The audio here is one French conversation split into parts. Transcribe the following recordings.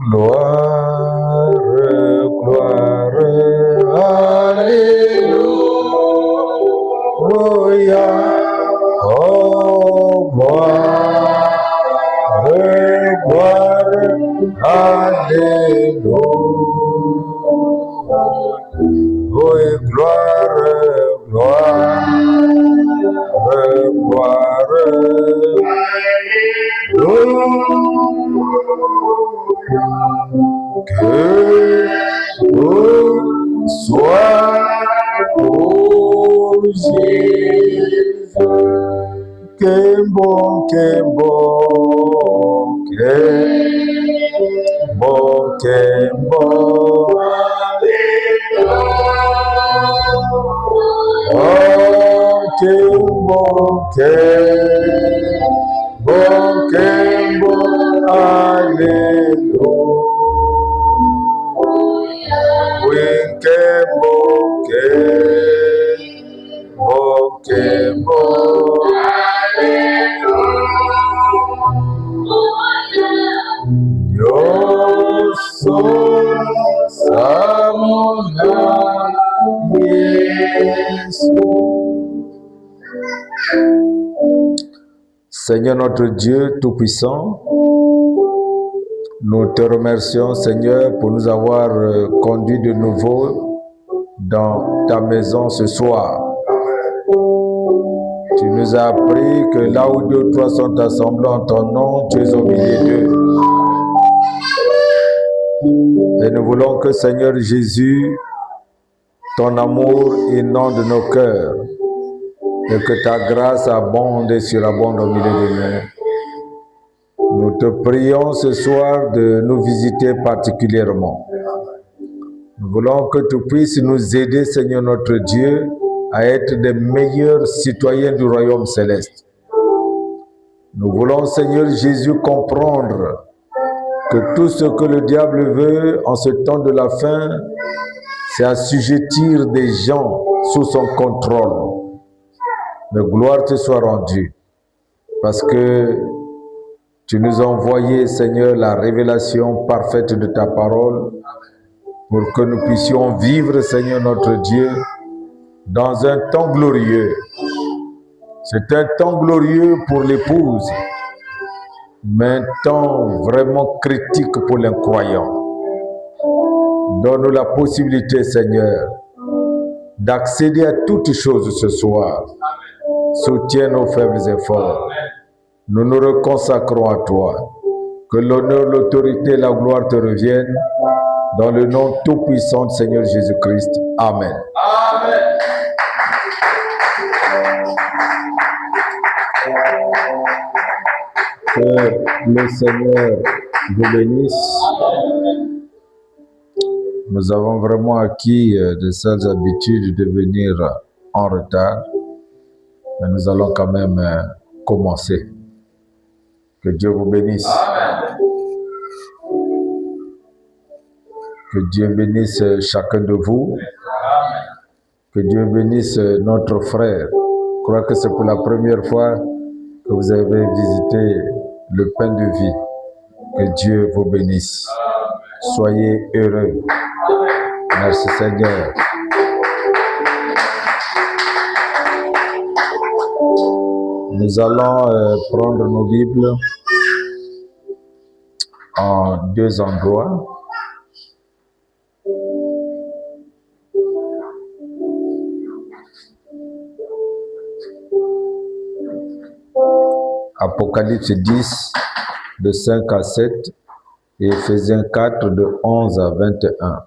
Gloire, gloire, Alléluia. Oh, gloire, gloire, Alléluia. Oh, gloire, gloire, gloire, que tout soit pour Jésus. Que bon, que bon, que bon, que bon. Oh, que bon, que bon, alléluia. Oui, que bon, que bon, Dios samona Jésus. Seigneur notre Dieu Tout-Puissant, nous te remercions, Seigneur, pour nous avoir conduits de nouveau dans ta maison ce soir. Tu nous as appris que là où deux ou trois sont assemblés en ton nom, tu es au milieu d'eux. Et nous voulons que, Seigneur Jésus, ton amour inonde nos cœurs et que ta grâce abonde et surabonde au milieu de nous. Nous te prions ce soir de nous visiter particulièrement. Nous voulons que tu puisses nous aider, Seigneur notre Dieu, à être des meilleurs citoyens du royaume céleste. Nous voulons, Seigneur Jésus, comprendre que tout ce que le diable veut en ce temps de la fin, c'est assujettir des gens sous son contrôle. Mais gloire te soit rendue, parce que tu nous as envoyé, Seigneur, la révélation parfaite de ta parole pour que nous puissions vivre, Seigneur notre Dieu, dans un temps glorieux. C'est un temps glorieux pour l'épouse, mais un temps vraiment critique pour l'incroyant. Donne-nous la possibilité, Seigneur, d'accéder à toutes choses ce soir. Soutiens nos faibles efforts. Nous nous reconsacrons à toi. Que l'honneur, l'autorité et la gloire te reviennent dans le nom tout-puissant de Seigneur Jésus-Christ. Amen. Amen. Que le Seigneur vous bénisse. Nous avons vraiment acquis de sales habitudes de venir en retard, mais nous allons quand même commencer. Que Dieu vous bénisse. Amen. Que Dieu bénisse chacun de vous. Amen. Que Dieu bénisse notre frère. Je crois que c'est pour la première fois que vous avez visité le pain de vie. Que Dieu vous bénisse. Amen. Soyez heureux. Amen. Merci Seigneur. Nous allons prendre nos Bibles en deux endroits. Apocalypse 10, de 5 à 7, et Éphésiens 4, de 11 à 21.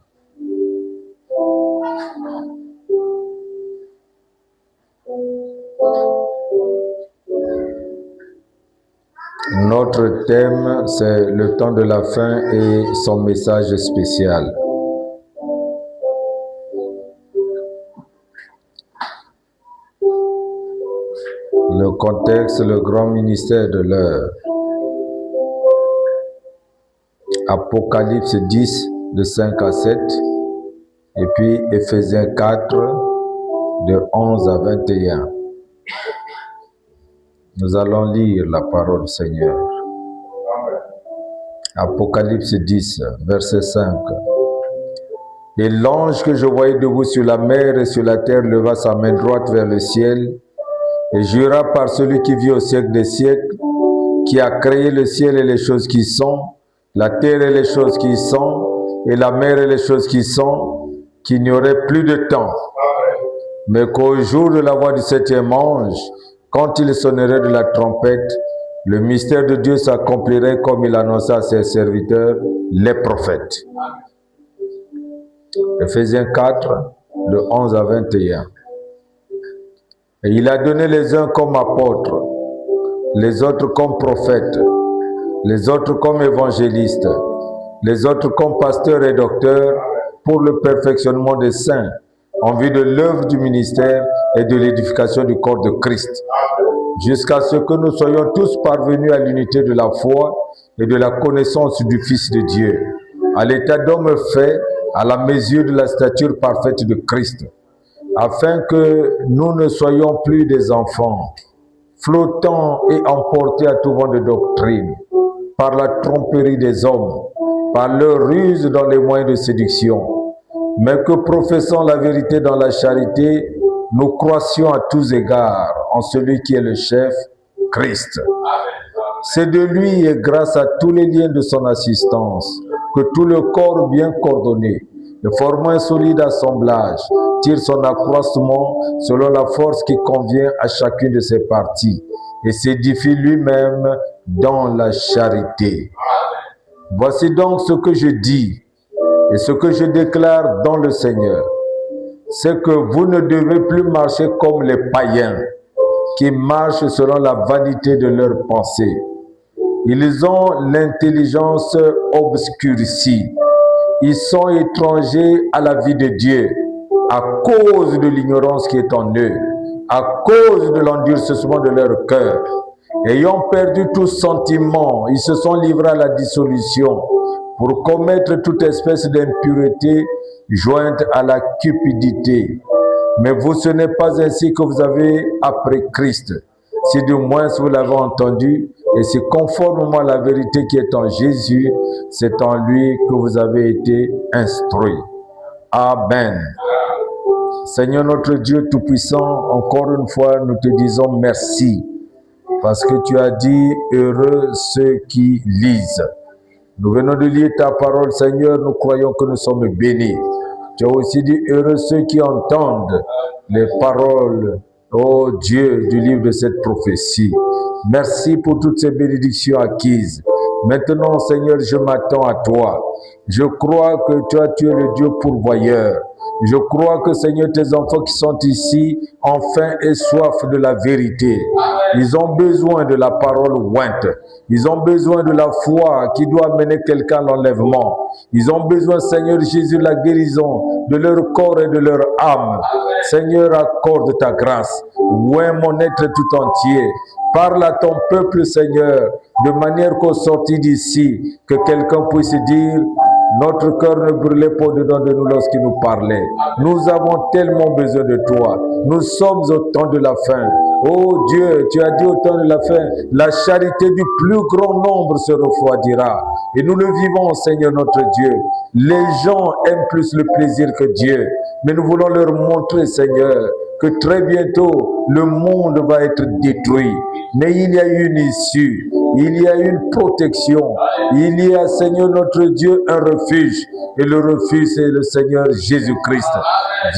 Notre thème, c'est le temps de la fin et son message spécial. Le contexte, le grand ministère de l'heure. Apocalypse 10, de 5 à 7. Et puis Éphésiens 4, de 11 à 21. Nous allons lire la parole du Seigneur. Apocalypse 10, verset 5. Et l'ange que je voyais debout sur la mer et sur la terre leva sa main droite vers le ciel et jura par celui qui vit au siècle des siècles, qui a créé le ciel et les choses qui sont, la terre et les choses qui y sont, et la mer et les choses qui sont, qu'il n'y aurait plus de temps, mais qu'au jour de la voix du septième ange, quand il sonnerait de la trompette, le mystère de Dieu s'accomplirait comme il annonça à ses serviteurs, les prophètes. Éphésiens 4, de 11 à 21. Et il a donné les uns comme apôtres, les autres comme prophètes, les autres comme évangélistes, les autres comme pasteurs et docteurs, pour le perfectionnement des saints, en vue de l'œuvre du ministère et de l'édification du corps de Christ, jusqu'à ce que nous soyons tous parvenus à l'unité de la foi et de la connaissance du Fils de Dieu, à l'état d'homme fait, à la mesure de la stature parfaite de Christ, afin que nous ne soyons plus des enfants, flottant et emportés à tout vent de doctrine, par la tromperie des hommes, par leur ruse dans les moyens de séduction, mais que professant la vérité dans la charité, nous croissions à tous égards en celui qui est le chef, Christ. C'est de lui et grâce à tous les liens de son assistance que tout le corps bien coordonné et formant un solide assemblage tire son accroissement selon la force qui convient à chacune de ses parties et s'édifie lui-même dans la charité. Voici donc ce que je dis et ce que je déclare dans le Seigneur, c'est que vous ne devez plus marcher comme les païens qui marchent selon la vanité de leurs pensées. Ils ont l'intelligence obscurcie. Ils sont étrangers à la vie de Dieu à cause de l'ignorance qui est en eux, à cause de l'endurcissement de leur cœur. Ayant perdu tout sentiment, ils se sont livrés à la dissolution pour commettre toute espèce d'impureté jointe à la cupidité. Mais vous, ce n'est pas ainsi que vous avez appris Christ, si du moins vous l'avez entendu, et si conformément à la vérité qui est en Jésus, c'est en lui que vous avez été instruits. Amen. Seigneur notre Dieu Tout-Puissant, encore une fois, nous te disons merci, parce que tu as dit, heureux ceux qui lisent. Nous venons de lire ta parole, Seigneur, nous croyons que nous sommes bénis. Tu as aussi dit, heureux ceux qui entendent les paroles, ô Dieu, du livre de cette prophétie. Merci pour toutes ces bénédictions acquises. Maintenant, Seigneur, je m'attends à toi. Je crois que toi, tu es le Dieu pourvoyeur. Je crois que, Seigneur, tes enfants qui sont ici ont faim et soif de la vérité. Ils ont besoin de la parole ointe. Ils ont besoin de la foi qui doit mener quelqu'un à l'enlèvement. Ils ont besoin, Seigneur Jésus, de la guérison de leur corps et de leur âme. Seigneur, accorde ta grâce. Oint mon être tout entier. Parle à ton peuple, Seigneur, de manière qu'au sortir d'ici, que quelqu'un puisse dire, notre cœur ne brûlait pas au-dedans de nous lorsqu'il nous parlait. Nous avons tellement besoin de toi. Nous sommes au temps de la fin. Oh Dieu, tu as dit au temps de la fin, la charité du plus grand nombre se refroidira. Et nous le vivons, Seigneur notre Dieu. Les gens aiment plus le plaisir que Dieu. Mais nous voulons leur montrer, Seigneur, que très bientôt, le monde va être détruit. Mais il y a une issue, il y a une protection, il y a, Seigneur notre Dieu, un refuge. Et le refuge, c'est le Seigneur Jésus-Christ.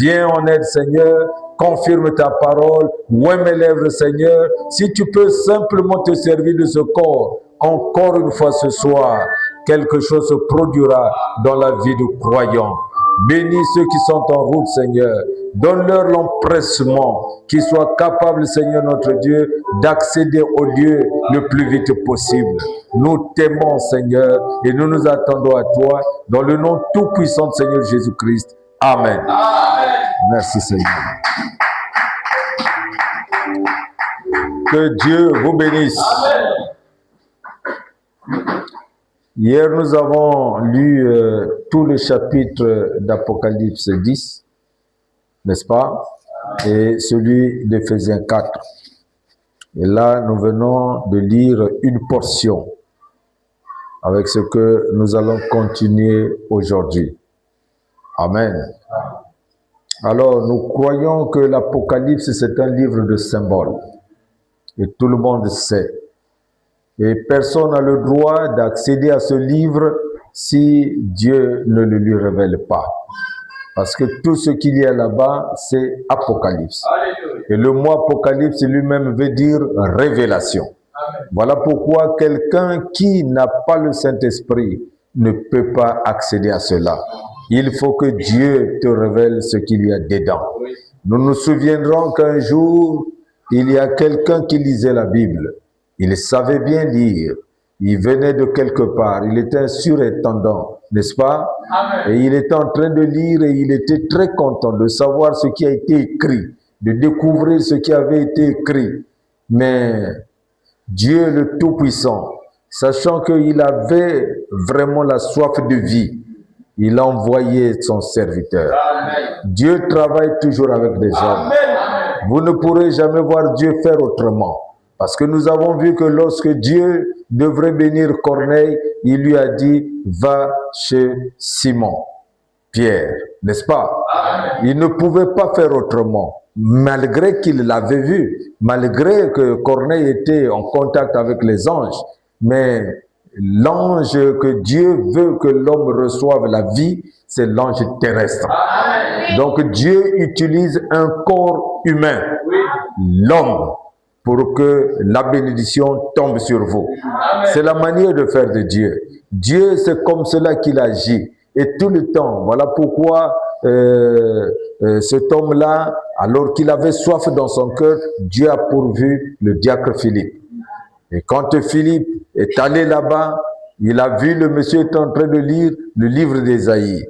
Viens en aide, Seigneur, confirme ta parole, oint mes lèvres, Seigneur. Si tu peux simplement te servir de ce corps, encore une fois ce soir, quelque chose se produira dans la vie du croyant. Bénis ceux qui sont en route, Seigneur. Donne-leur l'empressement, qu'ils soient capables, Seigneur notre Dieu, d'accéder au lieu le plus vite possible. Nous t'aimons, Seigneur, et nous nous attendons à toi, dans le nom tout-puissant de Seigneur Jésus-Christ. Amen. Amen. Merci, Seigneur. Que Dieu vous bénisse. Amen. Hier, nous avons lu tout le chapitre d'Apocalypse 10, n'est-ce pas? Et celui d'Éphésiens 4. Et là, nous venons de lire une portion avec ce que nous allons continuer aujourd'hui. Amen. Alors, nous croyons que l'Apocalypse, c'est un livre de symboles. Et tout le monde sait. Et personne n'a le droit d'accéder à ce livre si Dieu ne le lui révèle pas. Parce que tout ce qu'il y a là-bas, c'est Apocalypse. Et le mot Apocalypse lui-même veut dire révélation. Amen. Voilà pourquoi quelqu'un qui n'a pas le Saint-Esprit ne peut pas accéder à cela. Il faut que Dieu te révèle ce qu'il y a dedans. Nous nous souviendrons qu'un jour, il y a quelqu'un qui lisait la Bible. Il savait bien lire. Il venait de quelque part. Il était un surintendant, n'est-ce pas? Amen. Et il était en train de lire et il était très content de savoir ce qui a été écrit, de découvrir ce qui avait été écrit. Mais Dieu le Tout-Puissant, sachant qu'il avait vraiment la soif de vie, il a envoyé son serviteur. Amen. Dieu travaille toujours avec des hommes. Amen. Vous ne pourrez jamais voir Dieu faire autrement. Parce que nous avons vu que lorsque Dieu devrait bénir Corneille, il lui a dit, va chez Simon, Pierre, n'est-ce pas? Amen. Il ne pouvait pas faire autrement, malgré qu'il l'avait vu, malgré que Corneille était en contact avec les anges. Mais l'ange que Dieu veut que l'homme reçoive la vie, c'est l'ange terrestre. Amen. Donc Dieu utilise un corps humain, l'homme, pour que la bénédiction tombe sur vous. C'est la manière de faire de Dieu. Dieu, c'est comme cela qu'il agit. Et tout le temps, voilà pourquoi cet homme-là, alors qu'il avait soif dans son cœur, Dieu a pourvu le diacre Philippe. Et quand Philippe est allé là-bas, il a vu le monsieur est en train de lire le livre d'Ésaïe.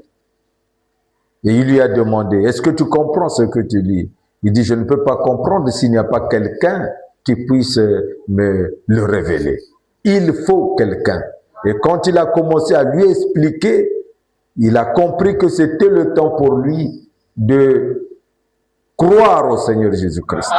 Et il lui a demandé, est-ce que tu comprends ce que tu lis? Il dit, je ne peux pas comprendre s'il n'y a pas quelqu'un qui puisse me le révéler. Il faut quelqu'un. Et quand il a commencé à lui expliquer, il a compris que c'était le temps pour lui de croire au Seigneur Jésus-Christ.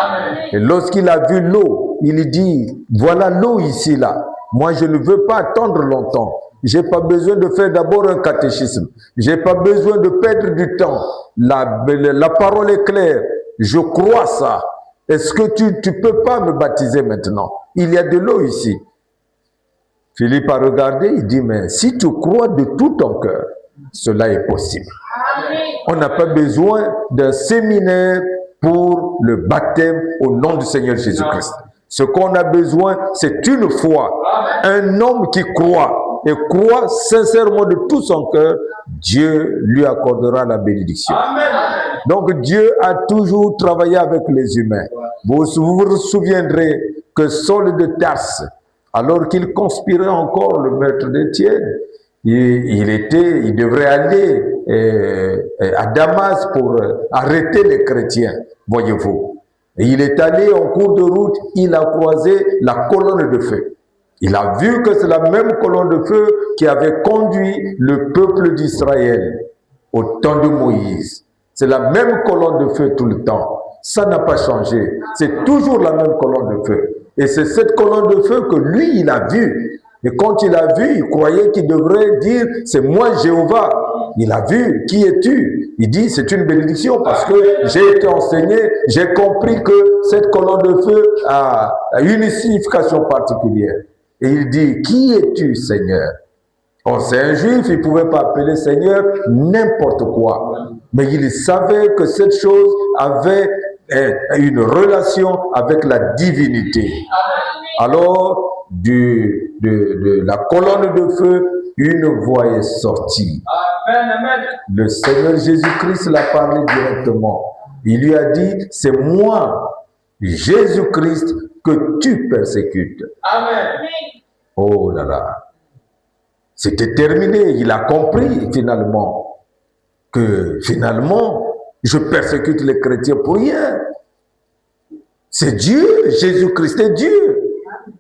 Et lorsqu'il a vu l'eau, il dit, voilà l'eau ici, là. Moi, je ne veux pas attendre longtemps. J'ai pas besoin de faire d'abord un catéchisme. J'ai pas besoin de perdre du temps. La parole est claire. Je crois ça. Est-ce que tu peux pas me baptiser maintenant? Il y a de l'eau ici. Philippe a regardé, il dit, mais si tu crois de tout ton cœur, cela est possible. Amen. On n'a pas besoin d'un séminaire pour le baptême au nom du Seigneur Jésus-Christ. Ce qu'on a besoin, c'est une foi. Amen. Un homme qui croit et croit sincèrement de tout son cœur, Dieu lui accordera la bénédiction. Amen. Donc Dieu a toujours travaillé avec les humains. Vous vous souviendrez que Saul de Tarse, alors qu'il conspirait encore le meurtre d'Étienne, il devrait aller à Damas pour arrêter les chrétiens, voyez-vous. Et il est allé en cours de route, il a croisé la colonne de feu. Il a vu que c'est la même colonne de feu qui avait conduit le peuple d'Israël au temps de Moïse. C'est la même colonne de feu tout le temps. Ça n'a pas changé. C'est toujours la même colonne de feu. Et c'est cette colonne de feu que lui, il a vue. Et quand il a vu, il croyait qu'il devrait dire, c'est moi Jéhovah. Il a vu, qui es-tu? Il dit, c'est une bénédiction parce que j'ai été enseigné, j'ai compris que cette colonne de feu a une signification particulière. Et il dit, qui es-tu, Seigneur? Oh, c'est un juif, il ne pouvait pas appeler Seigneur n'importe quoi. Mais il savait que cette chose avait une relation avec la divinité. Alors, de la colonne de feu, une voix est sortie. Le Seigneur Jésus-Christ l'a parlé directement. Il lui a dit, c'est moi, Jésus-Christ, que tu persécutes. Amen. Oh là là. C'était terminé. Il a compris finalement que finalement, je persécute les chrétiens pour rien. C'est Dieu, Jésus-Christ est Dieu.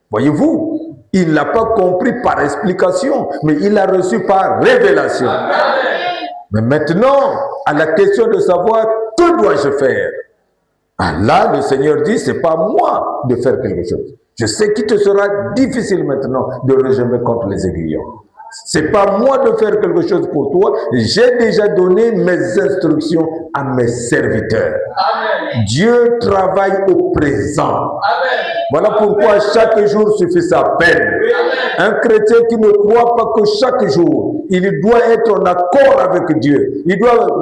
Voyez-vous? Il ne l'a pas compris par explication, mais il l'a reçu par révélation. Amen. Mais maintenant, à la question de savoir que dois-je faire, là, le Seigneur dit, c'est pas moi de faire quelque chose. Je sais qu'il te sera difficile maintenant de rejeter contre les aiguillons. C'est pas moi de faire quelque chose pour toi. J'ai déjà donné mes instructions à mes serviteurs. Amen. Dieu travaille au présent. Amen. Voilà pourquoi chaque jour suffit sa peine. Amen. Un chrétien qui ne croit pas que chaque jour, il doit être en accord avec Dieu. Il doit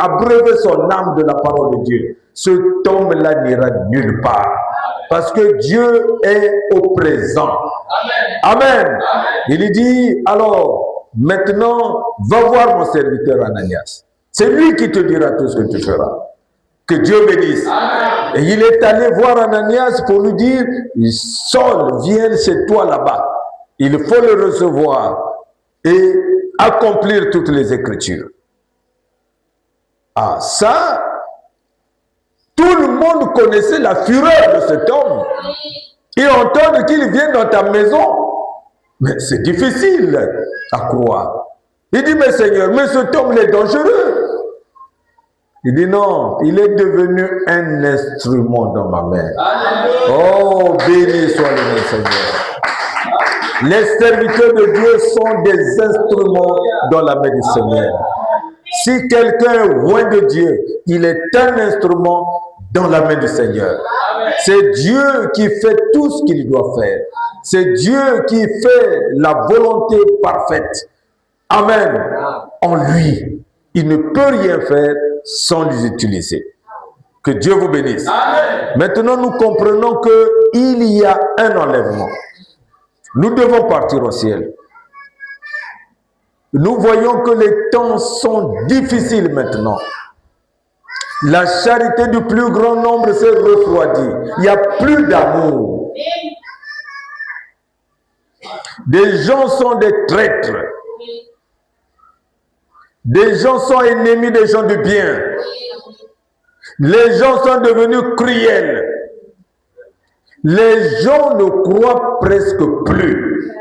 abreuver son âme de la parole de Dieu. Ce homme-là n'ira nulle part. Parce que Dieu est au présent. Amen. Amen. Amen. Il dit, alors, maintenant, va voir mon serviteur Ananias. C'est lui qui te dira tout ce que tu feras. Que Dieu bénisse. Amen. Et il est allé voir Ananias pour lui dire, Saul vient chez toi là-bas. Il faut le recevoir et accomplir toutes les Écritures. Ah, ça, tout le monde connaissait la fureur de cet homme. Et entendre qu'il vient dans ta maison, mais c'est difficile à croire. Il dit, mais Seigneur, mais cet homme est dangereux. Il dit, non, il est devenu un instrument dans ma main. Oh, béni soit le nom, Seigneur. Les serviteurs de Dieu sont des instruments dans la main du Seigneur. Si quelqu'un est loin de Dieu, il est un instrument dans la main du Seigneur. C'est Dieu qui fait tout ce qu'il doit faire. C'est Dieu qui fait la volonté parfaite. Amen. En lui, il ne peut rien faire sans les utiliser. Que Dieu vous bénisse. Amen. Maintenant, nous comprenons qu'il y a un enlèvement. Nous devons partir au ciel. Nous voyons que les temps sont difficiles maintenant. La charité du plus grand nombre s'est refroidie. Il n'y a plus d'amour. Des gens sont des traîtres. Des gens sont ennemis des gens du bien. Les gens sont devenus cruels. Les gens ne croient presque plus.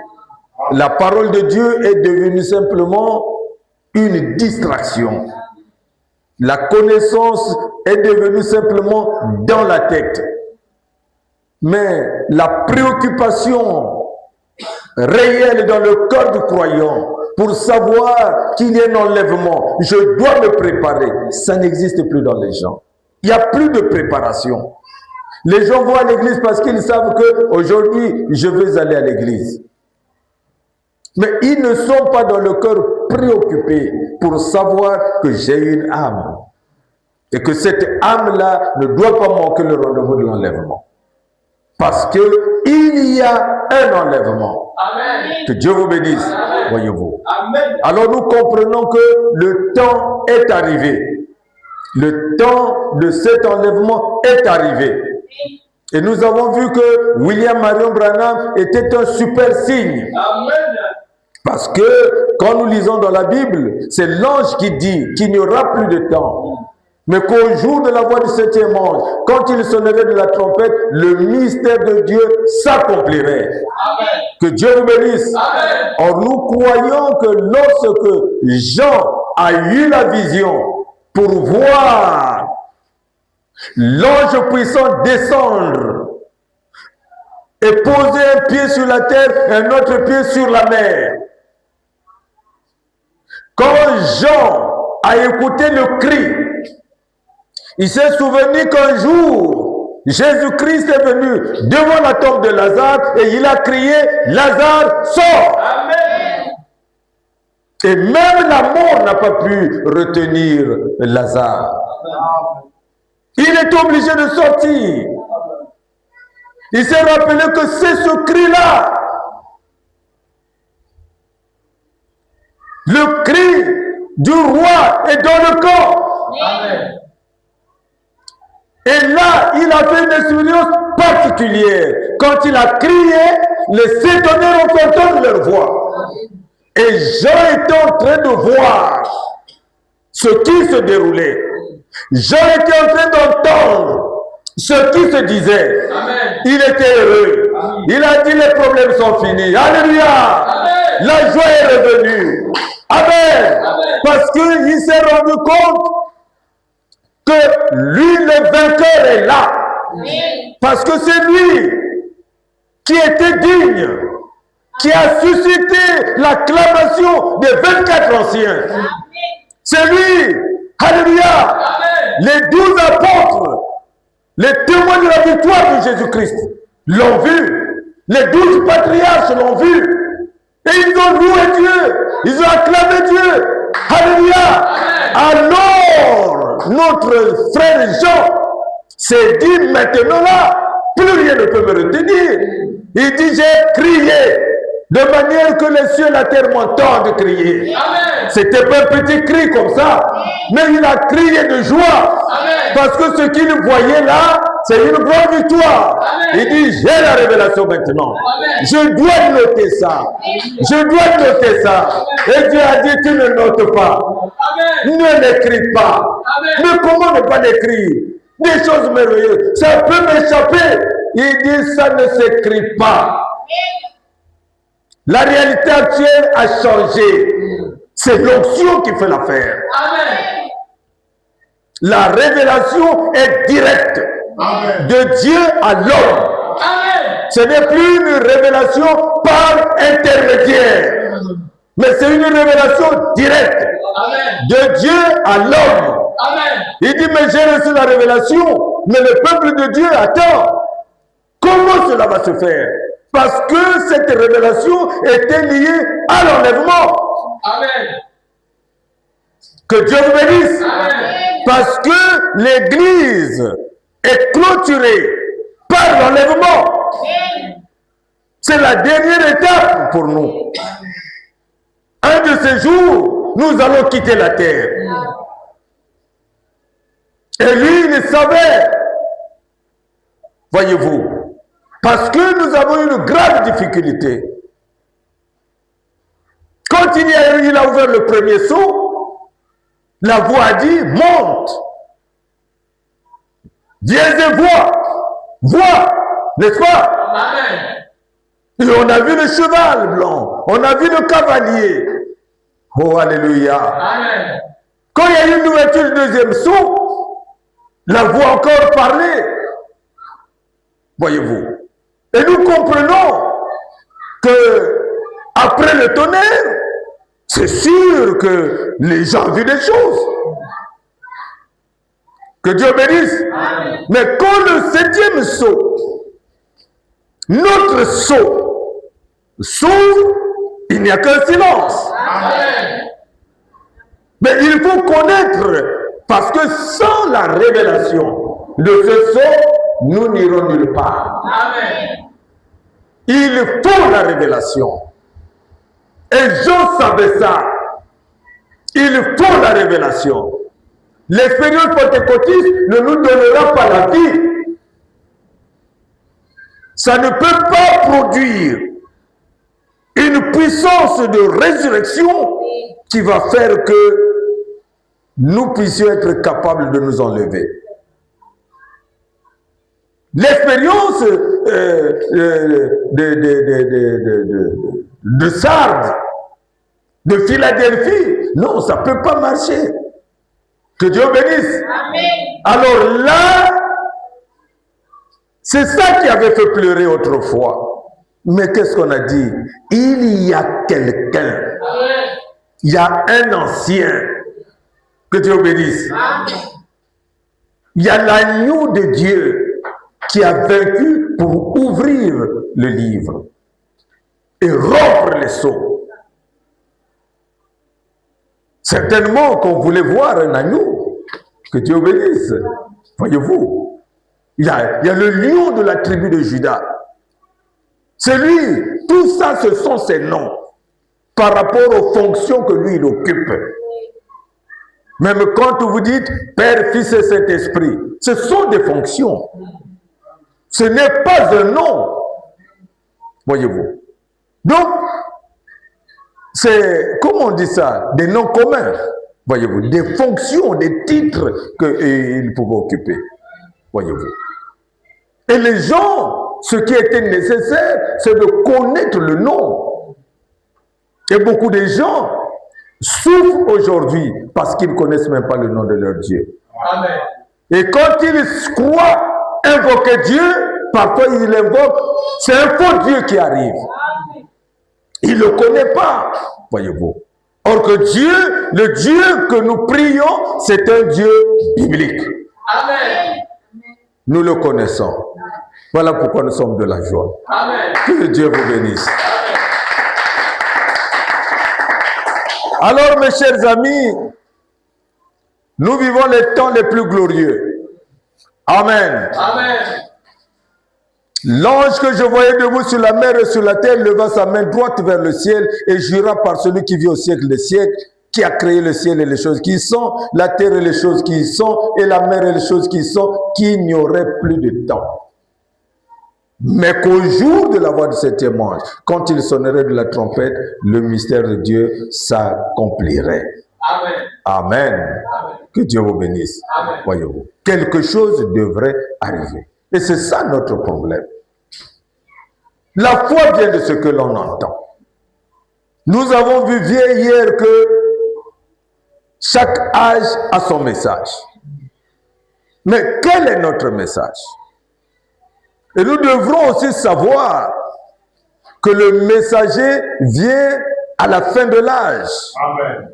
La parole de Dieu est devenue simplement une distraction. La connaissance est devenue simplement dans la tête. Mais la préoccupation réelle dans le cœur du croyant pour savoir qu'il y a un enlèvement, je dois me préparer, ça n'existe plus dans les gens. Il n'y a plus de préparation. Les gens vont à l'église parce qu'ils savent qu'aujourd'hui, je vais aller à l'église. Mais ils ne sont pas dans le cœur préoccupés pour savoir que j'ai une âme. Et que cette âme-là ne doit pas manquer le rendez-vous de l'enlèvement. Parce qu'il y a un enlèvement. Amen. Que Dieu vous bénisse, voyez-vous. Alors nous comprenons que le temps est arrivé. Le temps de cet enlèvement est arrivé. Et nous avons vu que William Marion Branham était un super signe. Amen. Parce que quand nous lisons dans la Bible, c'est l'ange qui dit qu'il n'y aura plus de temps. Mais qu'au jour de la voix du septième ange, quand il sonnerait de la trompette, le mystère de Dieu s'accomplirait. Que Dieu vous bénisse. Amen. Or nous croyons que lorsque Jean a eu la vision pour voir l'ange puissant descendre et poser un pied sur la terre et un autre pied sur la mer, quand Jean a écouté le cri, il s'est souvenu qu'un jour, Jésus-Christ est venu devant la tombe de Lazare et il a crié, Lazare, sors! Amen. Et même la mort n'a pas pu retenir Lazare. Il est obligé de sortir. Il s'est rappelé que c'est ce cri-là. Le cri du roi est dans le corps. Amen. Et là, il a fait une expérience particulière. Quand il a crié, les sétonnaires ont entendu leur voix. Et Jean était en train de voir ce qui se déroulait. Jean était en train d'entendre ce qui se disait. Amen. Il était heureux. Amen. Il a dit les problèmes sont finis. Alléluia. Amen. La joie est revenue. Amen. Amen. Parce qu'il s'est rendu compte que lui, le vainqueur, est là. Amen. Parce que c'est lui qui était digne, qui a suscité l'acclamation des 24 anciens. Amen. C'est lui. Alléluia. Amen. Les 12 apôtres, les témoins de la victoire de Jésus-Christ, l'ont vu. Les 12 patriarches l'ont vu. Et ils ont loué Dieu. Ils ont acclamé Dieu. Alléluia. Amen. Alors, notre frère Jean s'est dit, maintenant là, plus rien ne peut me retenir. Il dit, j'ai crié de manière que les cieux et la terre m'entendent crier. C'était pas un petit cri comme ça, mais il a crié de joie. Amen. Parce que ce qu'il voyait là, c'est une grande victoire. Amen. Il dit, j'ai la révélation maintenant. Amen. Je dois noter ça. Je dois noter ça. Et Dieu a dit, tu ne notes pas. Amen. Ne l'écris pas. Amen. Mais comment ne pas l'écrire? Des choses merveilleuses. Ça peut m'échapper. Il dit, ça ne s'écrit pas. La réalité actuelle a changé. C'est l'onction qui fait l'affaire. La révélation est directe. Amen. De Dieu à l'homme. Ce n'est plus une révélation par intermédiaire. Amen. Mais c'est une révélation directe. Amen. De Dieu à l'homme. Il dit, mais j'ai reçu la révélation, mais le peuple de Dieu attend. Comment cela va se faire? Parce que cette révélation était liée à l'enlèvement. Amen. Que Dieu vous bénisse. Amen. Parce que l'Église est clôturée par l'enlèvement. C'est la dernière étape pour nous. Un de ces jours, nous allons quitter la terre. Et lui, il savait. Voyez-vous. Parce que nous avons une grave difficulté. Quand il a ouvert le premier seau, la voix a dit, monte. Viens et vois. Vois, n'est-ce pas? Amen. Et on a vu le cheval blanc, on a vu le cavalier. Oh, alléluia. Amen. Quand il y a eu une ouverture du deuxième seau, la voix encore parlait. Voyez-vous. Et nous comprenons que après le tonnerre, c'est sûr que les gens vivent des choses. Que Dieu bénisse. Amen. Mais quand le septième sceau, notre sceau, s'ouvre, il n'y a qu'un silence. Amen. Mais il faut connaître, parce que sans la révélation de ce sceau, nous n'irons nulle part. Amen. Il faut la révélation. Et Jean savait ça. Il faut la révélation. L'expérience pentecôtiste ne nous donnera pas la vie. Ça ne peut pas produire une puissance de résurrection qui va faire que nous puissions être capables de nous enlever. L'expérience de Sardes, de Philadelphie, non, ça ne peut pas marcher. Que Dieu bénisse. Amen. Alors là, c'est ça qui avait fait pleurer autrefois. Mais qu'est-ce qu'on a dit? Il y a quelqu'un. Il y a un ancien. Que Dieu bénisse. Amen. Il y a l'agneau de Dieu qui a vaincu pour ouvrir le livre et rompre les sceaux. Certainement qu'on voulait voir un agneau. Que Dieu bénisse. Voyez-vous, il y a le lion de la tribu de Juda. C'est lui. Tout ça, ce sont ses noms par rapport aux fonctions que lui, il occupe. Même quand vous dites Père, Fils et Saint-Esprit, ce sont des fonctions. Ce n'est pas un nom. Voyez-vous. Donc, c'est, comment on dit ça? Des noms communs. Voyez-vous. Des fonctions, des titres qu'il pouvait occuper. Voyez-vous. Et les gens, ce qui était nécessaire, c'est de connaître le nom. Et beaucoup de gens souffrent aujourd'hui parce qu'ils ne connaissent même pas le nom de leur Dieu. Amen. Et quand ils croient invoquer Dieu, parfois ils l'invoquent, c'est un faux Dieu qui arrive. Il ne le connaît pas, voyez-vous. Or que Dieu, le Dieu que nous prions, c'est un Dieu biblique. Amen. Nous le connaissons. Voilà pourquoi nous sommes de la joie. Amen. Que Dieu vous bénisse. Amen. Alors, mes chers amis, nous vivons les temps les plus glorieux. Amen. Amen. L'ange que je voyais debout sur la mer et sur la terre leva sa main droite vers le ciel et jura par celui qui vit au siècle des siècles, qui a créé le ciel et les choses qui y sont, la terre et les choses qui y sont, et la mer et les choses qui y sont, qu'il n'y aurait plus de temps. Mais qu'au jour de la voix du septième ange, quand il sonnerait de la trompette, le mystère de Dieu s'accomplirait. Amen. Amen. Amen. Que Dieu vous bénisse. Amen. Voyez-vous, quelque chose devrait arriver. Et c'est ça notre problème. La foi vient de ce que l'on entend. Nous avons vu hier que chaque âge a son message. Mais quel est notre message? Et nous devrons aussi savoir que le messager vient à la fin de l'âge. Amen.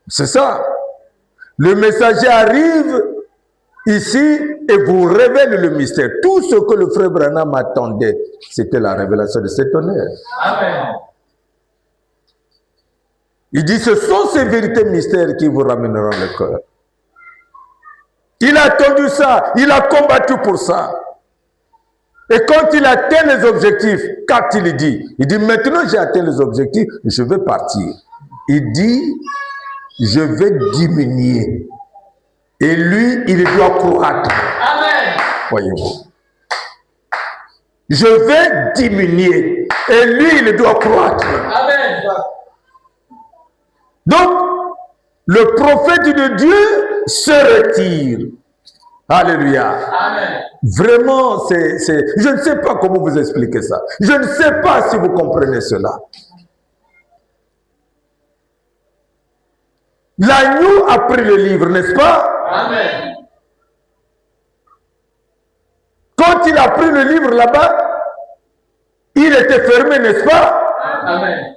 C'est ça. Le messager arrive ici et vous révèle le mystère. Tout ce que le frère Branham attendait, c'était la révélation de cet honneur. Amen. Il dit, ce sont ces vérités mystères qui vous ramèneront le cœur. Il a attendu ça, il a combattu pour ça. Et quand il atteint les objectifs, quand il dit, maintenant j'ai atteint les objectifs, je vais partir. Il dit, je vais diminuer. Et lui, il doit croître. Amen. Voyez-vous. Je vais diminuer. Et lui, il doit croître. Amen. Donc, le prophète de Dieu se retire. Alléluia. Amen. Vraiment, je ne sais pas comment vous expliquer ça. Je ne sais pas si vous comprenez cela. L'agneau a pris le livre, n'est-ce pas? Amen. Quand il a pris le livre là-bas, il était fermé, n'est-ce pas? Amen.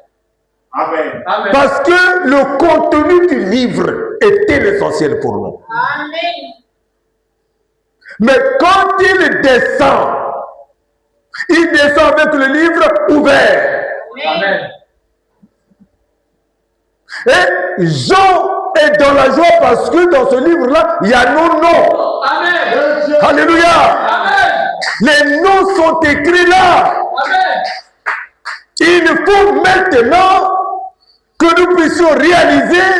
Amen. Parce que le contenu du livre était l'essentiel pour nous. Amen. Mais quand il descend avec le livre ouvert. Amen. Et Jean est dans la joie parce que dans ce livre-là, il y a nos noms. Amen. Alléluia. Amen. Les noms sont écrits là. Amen. Il faut maintenant que nous puissions réaliser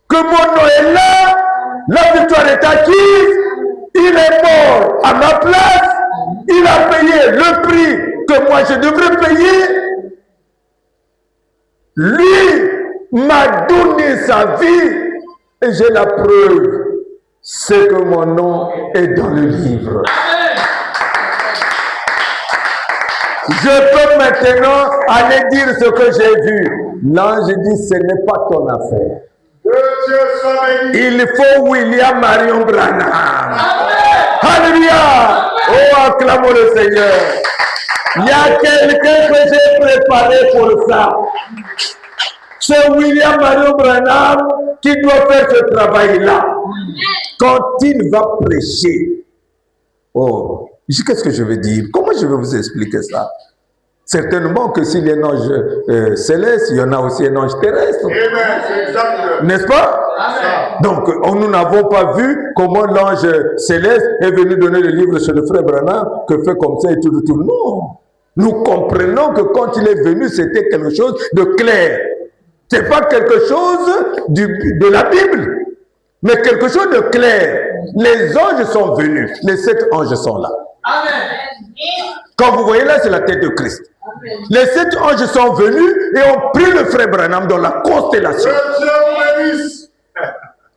que mon nom est là, la victoire est acquise, il est mort à ma place, il a payé le prix que moi je devrais payer. Lui m'a donné sa vie et j'ai la preuve, c'est que mon nom est dans le livre. Amen. Je peux maintenant aller dire ce que j'ai vu. L'ange dit, ce n'est pas ton affaire. Il faut William Marion Branham. Amen. Alléluia. Oh, acclamons le Seigneur. Il y a quelqu'un que j'ai préparé pour ça. C'est William Marion Branham qui doit faire ce travail-là. Quand il va prêcher. Oh, qu'est-ce que je veux dire? Comment je vais vous expliquer ça? Certainement que s'il y a un ange céleste, il y en a aussi un ange terrestre. N'est-ce pas? Amen. Donc, nous n'avons pas vu comment l'ange céleste est venu donner le livre sur le frère Branham, que fait comme ça et tout. Non. Nous comprenons que quand il est venu, c'était quelque chose de clair. Ce n'est pas quelque chose de la Bible, mais quelque chose de clair. Les anges sont venus. Les 7 anges sont là. Amen. Quand vous voyez là, c'est la tête de Christ. Amen. Les 7 anges sont venus et ont pris le frère Branham dans la constellation.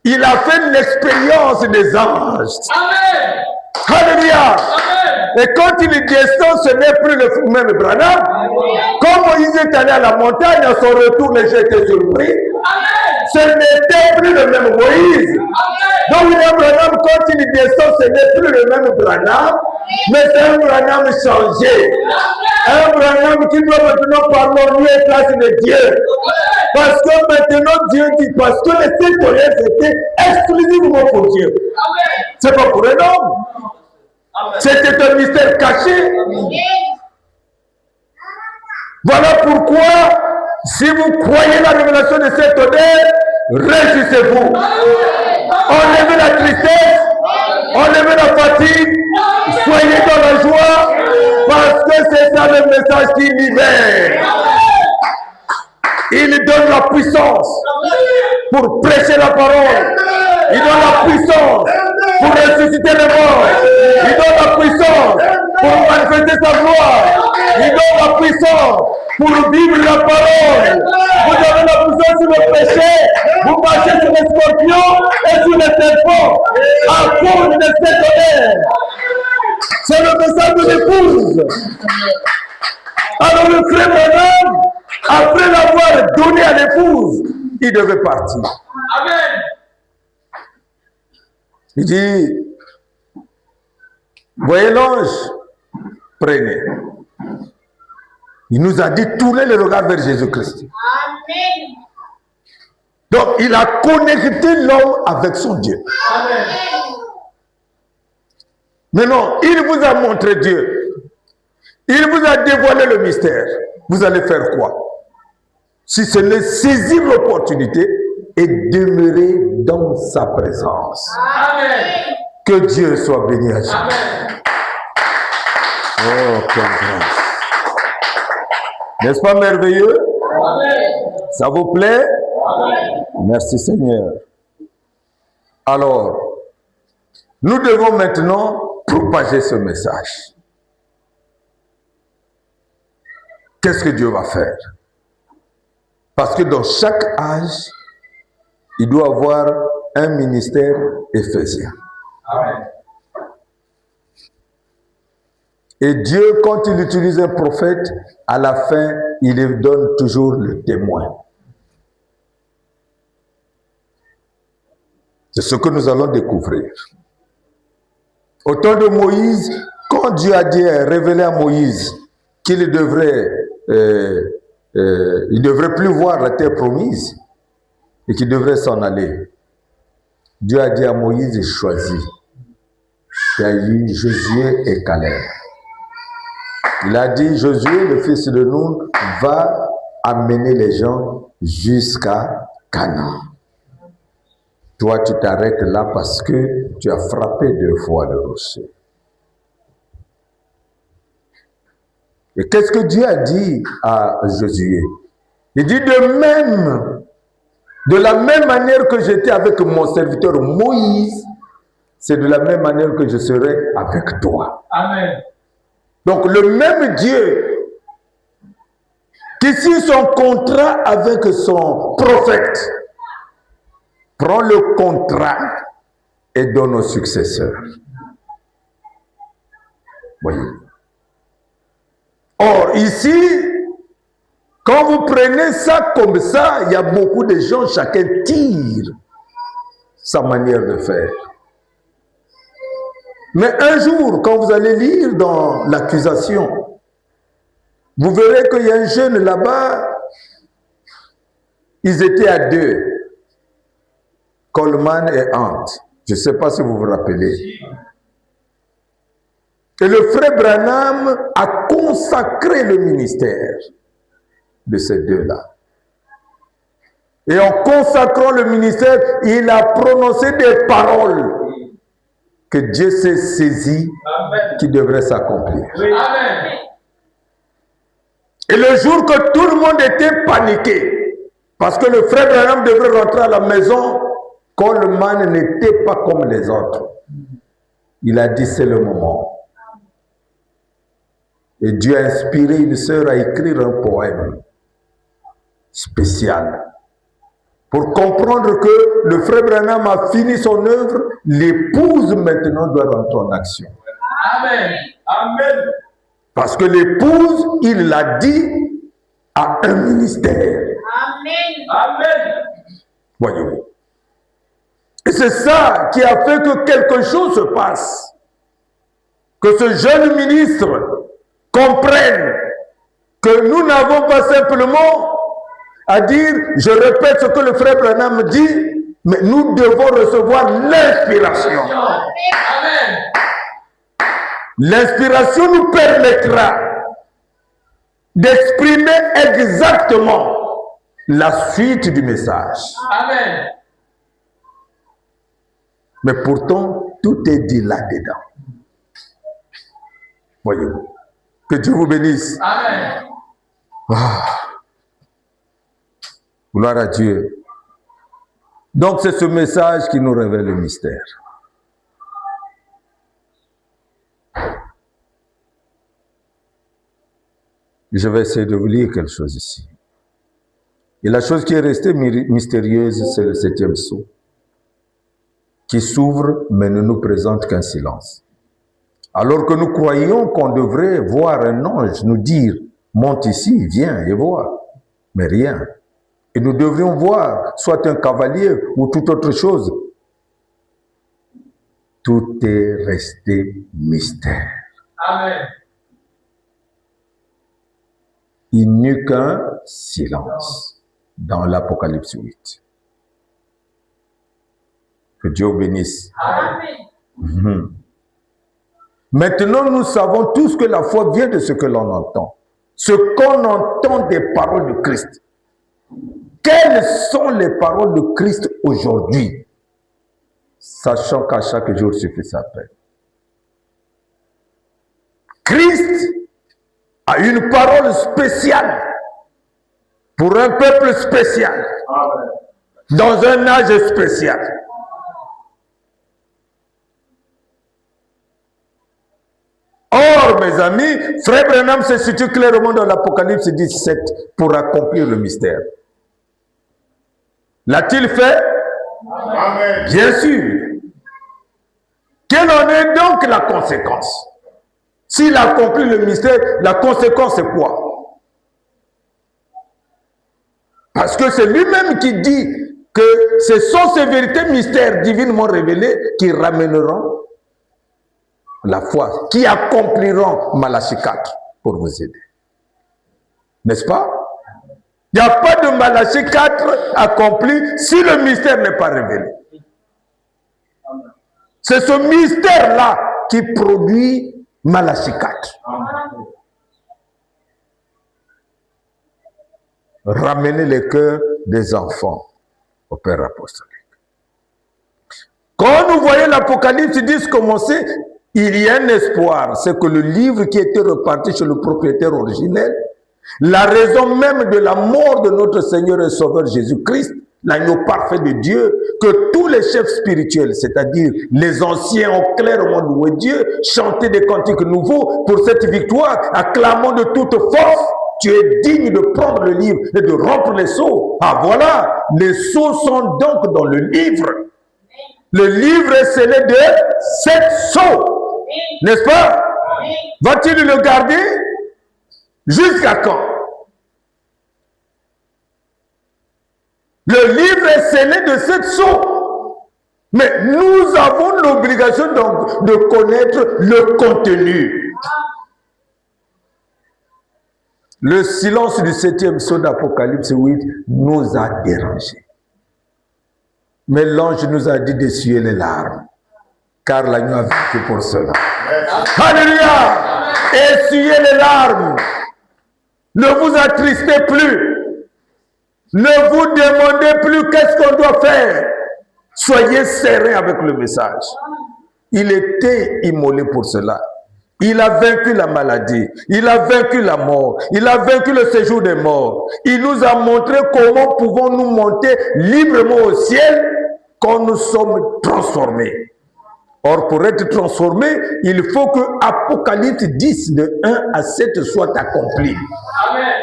Il a fait l'expérience des anges. Amen. Alléluia. Et quand il descend, ce n'est plus le même Branham. Quand Moïse est allé à la montagne, à son retour, les gens étaient surpris. Ce n'était plus le même Moïse. Donc William Branham, quand il descend, ce n'est plus le même Branham, mais c'est un Branham changé. Un Branham qui doit maintenant parler en lieu et place de Dieu. Parce que maintenant Dieu dit, parce que les citoyens étaient exclusivement pour Dieu. C'est pas pour un homme. C'était un mystère caché. Voilà pourquoi, si vous croyez la révélation de cet honneur, réjouissez-vous. Enlevez la tristesse, enlevez la fatigue, soyez dans la joie, parce que c'est ça le message qui libère. Il donne la puissance pour prêcher la parole. Il donne la puissance pour ressusciter les morts. Il donne la puissance pour manifester sa gloire. Il donne la puissance pour vivre la parole. Vous avez la puissance sur le péché. Vous marchez sur les scorpions et sur les serpents. À cause de cette honneur. C'est le message de l'épouse. Alors le frère Branham, après l'avoir donné à l'épouse, il devait partir. Amen. Il dit, voyez l'ange, prenez. Il nous a dit, tournez le regard vers Jésus-Christ. Amen. Donc, il a connecté l'homme avec son Dieu. Amen. Maintenant, il vous a montré Dieu. Il vous a dévoilé le mystère. Vous allez faire quoi? Si ce n'est saisir l'opportunité et demeurer dans sa présence. Amen. Que Dieu soit béni à jamais. Oh, quelle grâce. N'est-ce pas merveilleux? Amen. Ça vous plaît? Amen. Merci Seigneur. Alors, nous devons maintenant propager ce message. Qu'est-ce que Dieu va faire? Parce que dans chaque âge, il doit avoir un ministère éphésien. Amen. Et Dieu, quand il utilise un prophète, à la fin, il lui donne toujours le témoin. C'est ce que nous allons découvrir. Au temps de Moïse, quand Dieu a dit, révélé à Moïse qu'il devrait, il devrait plus voir la terre promise et qu'il devrait s'en aller, Dieu a dit à Moïse, choisis. Il a dit Josué et Caleb. Il a dit, Josué, le fils de Nun, va amener les gens jusqu'à Canaan. Toi, tu t'arrêtes là parce que tu as frappé 2 fois le rocher. Et qu'est-ce que Dieu a dit à Josué? Il dit de la même manière que j'étais avec mon serviteur Moïse, c'est de la même manière que je serai avec toi. Amen. Donc le même Dieu qui signe son contrat avec son prophète prend le contrat et donne aux successeurs. Voyez. Or, ici, quand vous prenez ça comme ça, il y a beaucoup de gens, chacun tire sa manière de faire. Mais un jour, quand vous allez lire dans l'accusation, vous verrez qu'il y a un jeune là-bas, ils étaient à 2. Coleman et Hunt. Je ne sais pas si vous vous rappelez. Et le frère Branham a consacré le ministère de ces deux-là. Et en consacrant le ministère, il a prononcé des paroles que Dieu s'est saisi, qui devraient s'accomplir. Amen. Et le jour que tout le monde était paniqué, parce que le frère Branham devrait rentrer à la maison, Coleman n'était pas comme les autres. Il a dit, c'est le moment. Et Dieu a inspiré une sœur à écrire un poème spécial Pour comprendre que le frère Branham a fini son œuvre, l'épouse maintenant doit rentrer en action. Amen. Amen. Parce que l'épouse, il l'a dit, a un ministère. Amen. Amen. Voyez-vous. Et c'est ça qui a fait que quelque chose se passe. Que ce jeune ministre comprenne que nous n'avons pas simplement à dire, je répète ce que le frère Branham dit, mais nous devons recevoir l'inspiration. Amen. L'inspiration nous permettra d'exprimer exactement la suite du message. Amen. Mais pourtant, tout est dit là-dedans. Voyez-vous. Que Dieu vous bénisse. Amen. Ah. Gloire à Dieu. Donc c'est ce message qui nous révèle le mystère. Je vais essayer de vous lire quelque chose ici. Et la chose qui est restée mystérieuse, c'est le 7e sceau, qui s'ouvre mais ne nous présente qu'un silence. Alors que nous croyons qu'on devrait voir un ange nous dire « monte ici, viens et vois », mais rien. Et nous devrions voir soit un cavalier ou toute autre chose. Tout est resté mystère. Amen. Il n'y eut qu'un silence dans l'Apocalypse 8. Que Dieu bénisse. Amen. Maintenant, nous savons tous que la foi vient de ce que l'on entend. Ce qu'on entend des paroles de Christ. Quelles sont les paroles de Christ aujourd'hui? Sachant qu'à chaque jour suffit sa peine. Christ a une parole spéciale pour un peuple spécial, dans un âge spécial. Or, mes amis, Frère Branham se situe clairement dans l'Apocalypse 17 pour accomplir le mystère. L'a-t-il fait? Amen. Bien sûr. Quelle en est donc la conséquence? S'il accomplit le mystère, la conséquence c'est quoi? Parce que c'est lui-même qui dit que ce sont ces vérités mystères divinement révélées qui ramèneront la foi, qui accompliront Malachie 4 pour vous aider. N'est-ce pas? Il n'y a pas de Malachie 4 accompli si le mystère n'est pas révélé. C'est ce mystère-là qui produit Malachie 4. Ramener les cœurs des enfants au Père apostolique. Quand nous voyons l'Apocalypse 10 commencer, il y a un espoir. C'est que le livre qui était reparti chez le propriétaire originel, la raison même de la mort de notre Seigneur et Sauveur Jésus-Christ, l'agneau parfait de Dieu, que tous les chefs spirituels, c'est-à-dire les anciens, ont clairement loué Dieu, chanté des cantiques nouveaux pour cette victoire, acclamant de toute force, tu es digne de prendre le livre et de rompre les sceaux. Ah voilà, les sceaux sont donc dans le livre. Le livre est scellé de 7 sceaux, n'est-ce pas? Va-t-il le garder? Jusqu'à quand? Le livre est scellé de 7 sceaux. Mais nous avons l'obligation donc de connaître le contenu. Le silence du 7e sceau d'Apocalypse 8 nous a dérangés. Mais l'ange nous a dit d'essuyer les larmes, car l'agneau a vécu pour cela. Alléluia! Essuyez les larmes. Ne vous attristez plus. Ne vous demandez plus qu'est-ce qu'on doit faire. Soyez serein avec le message. Il était immolé pour cela. Il a vaincu la maladie. Il a vaincu la mort. Il a vaincu le séjour des morts. Il nous a montré comment pouvons-nous monter librement au ciel quand nous sommes transformés. Or, pour être transformé, il faut que Apocalypse 10, de 1 à 7 soit accompli. Amen.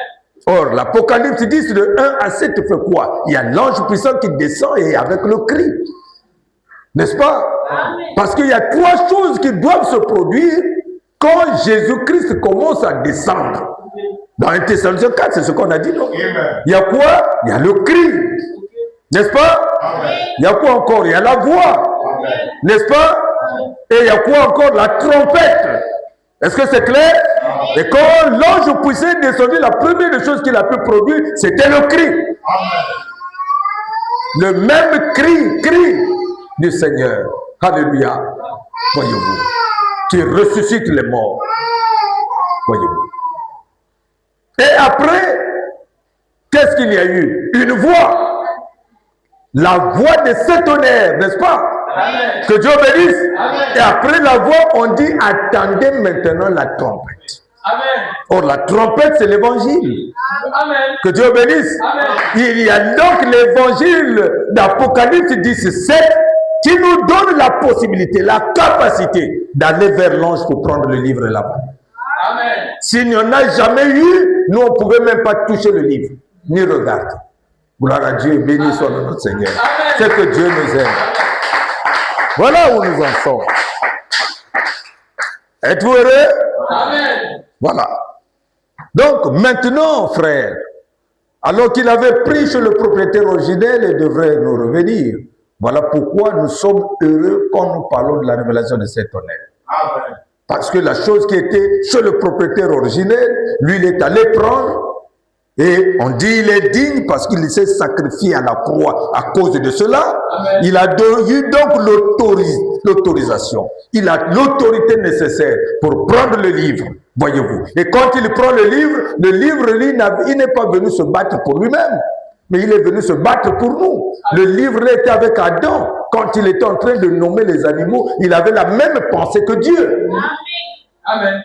Or, l'Apocalypse 10, de 1 à 7 fait quoi? Il y a l'ange puissant qui descend et avec le cri. N'est-ce pas? Amen. Parce qu'il y a 3 choses qui doivent se produire quand Jésus-Christ commence à descendre. Dans 1 Thessaloniciens 4, c'est ce qu'on a dit, non? Amen. Il y a quoi? Il y a le cri. N'est-ce pas? Amen. Il y a quoi encore? Il y a la voix. Amen. N'est-ce pas? Et il y a quoi encore? La trompette. Est-ce que c'est clair? Et quand l'ange puissant est descendu, la première des choses qu'il a pu produire, c'était le cri. Amen. Le même cri du Seigneur. Alléluia. Voyez-vous. Qui ressuscite les morts. Voyez-vous. Et après, qu'est-ce qu'il y a eu? Une voix. La voix de cet tonnerre, n'est-ce pas? Amen. Que Dieu bénisse. Amen. Et après la voix, on dit attendez maintenant la trompette. Amen. Or, la trompette, c'est l'évangile. Amen. Que Dieu bénisse. Amen. Il y a donc l'évangile d'Apocalypse 17 qui nous donne la possibilité, la capacité d'aller vers l'ange pour prendre le livre là-bas. Amen. S'il n'y en a jamais eu, nous, on ne pouvait même pas toucher le livre, ni regarder. Gloire à Dieu, béni soit notre Seigneur. Amen. C'est que Dieu nous aime. Voilà où nous en sommes. Êtes-vous heureux? Amen. Voilà. Donc, maintenant, frère, alors qu'il avait pris chez le propriétaire originel, il devrait nous revenir. Voilà pourquoi nous sommes heureux quand nous parlons de la révélation de cet honneur. Amen. Parce que la chose qui était chez le propriétaire originel, lui, il est allé prendre. Et on dit il est digne parce qu'il s'est sacrifié à la croix à cause de cela. Amen. Il a eu donc l'autorisation. Il a l'autorité nécessaire pour prendre le livre, voyez-vous. Et quand il prend le livre, lui, il n'est pas venu se battre pour lui-même, mais il est venu se battre pour nous. Le livre était avec Adam. Quand il était en train de nommer les animaux, il avait la même pensée que Dieu. Amen.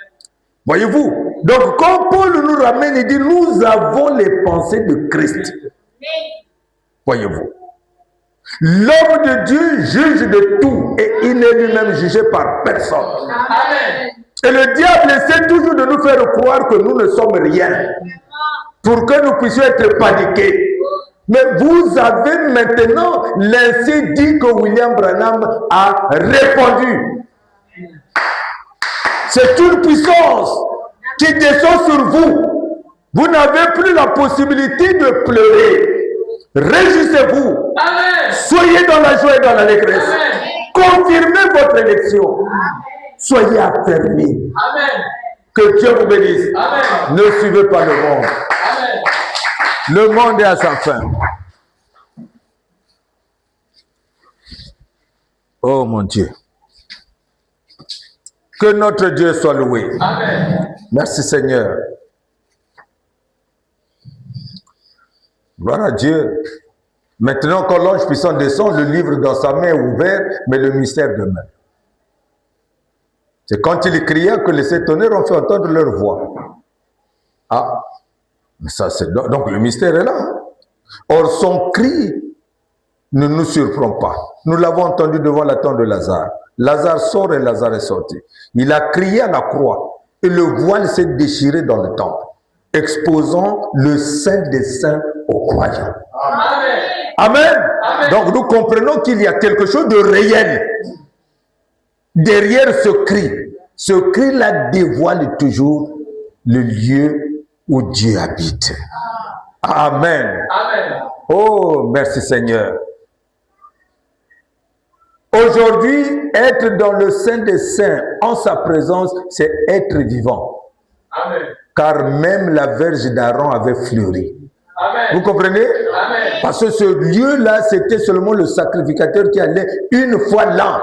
Voyez-vous? Donc, quand Paul nous ramène, il dit, nous avons les pensées de Christ. Voyez-vous? L'homme de Dieu juge de tout et il n'est lui-même jugé par personne. Amen. Et le diable essaie toujours de nous faire croire que nous ne sommes rien pour que nous puissions être paniqués. Mais vous avez maintenant l'ainsi dit que William Branham a répondu. C'est une puissance qui descend sur vous. Vous n'avez plus la possibilité de pleurer. Réjouissez-vous. Amen. Soyez dans la joie et dans l'allégresse. Amen. Confirmez votre élection. Soyez affermis. Amen. Que Dieu vous bénisse. Amen. Ne suivez pas le monde. Amen. Le monde est à sa fin. Oh mon Dieu. Que notre Dieu soit loué. Amen. Merci Seigneur. Gloire à Dieu. Maintenant, quand l'ange puissant descend, le livre dans sa main est ouvert, mais le mystère demeure. C'est quand il cria que les sept tonnerres ont fait entendre leur voix. Ah, mais ça c'est... Donc le mystère est là. Or, son cri ne nous surprend pas. Nous l'avons entendu devant la tombe de Lazare. Lazare sort et Lazare est sorti. Il a crié à la croix et le voile s'est déchiré dans le temple, exposant le Saint des Saints aux croyants. Amen. Amen. Amen. Donc nous comprenons qu'il y a quelque chose de réel derrière ce cri. Ce cri-là dévoile toujours le lieu où Dieu habite. Amen. Amen. Oh, merci Seigneur. Aujourd'hui, être dans le Saint des Saints, en sa présence, c'est être vivant. Amen. Car même la verge d'Aaron avait fleuri. Amen. Vous comprenez? Amen. Parce que ce lieu-là, c'était seulement le sacrificateur qui allait une fois l'an.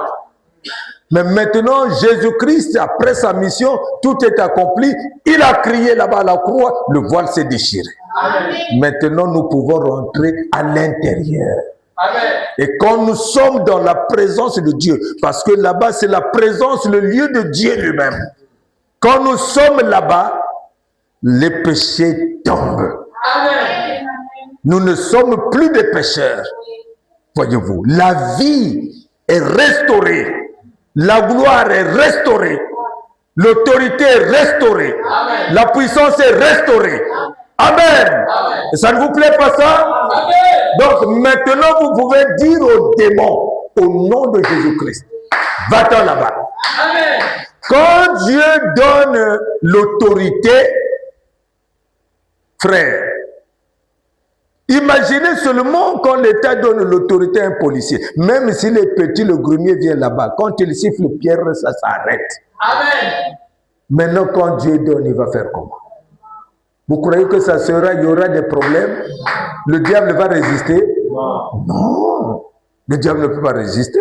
Mais maintenant, Jésus-Christ, après sa mission, tout est accompli. Il a crié là-bas à la croix, le voile s'est déchiré. Amen. Maintenant, nous pouvons rentrer à l'intérieur. Amen. Et quand nous sommes dans la présence de Dieu, parce que là-bas, c'est la présence, le lieu de Dieu lui-même. Quand nous sommes là-bas, les péchés tombent. Amen. Nous ne sommes plus des pécheurs. Voyez-vous, la vie est restaurée. La gloire est restaurée. L'autorité est restaurée. Amen. La puissance est restaurée. Amen. Et ça ne vous plaît pas ça? Donc maintenant, vous pouvez dire aux démons, au nom de Jésus-Christ, va-t'en là-bas. Quand Dieu donne l'autorité, frère, imaginez seulement quand l'État donne l'autorité à un policier. Même si les petits, le grenier vient là-bas, quand il siffle pierre, ça s'arrête. Amen. Maintenant, quand Dieu donne, il va faire comment? Vous croyez que ça sera, il y aura des problèmes? Le diable va résister? Non. Le diable ne peut pas résister.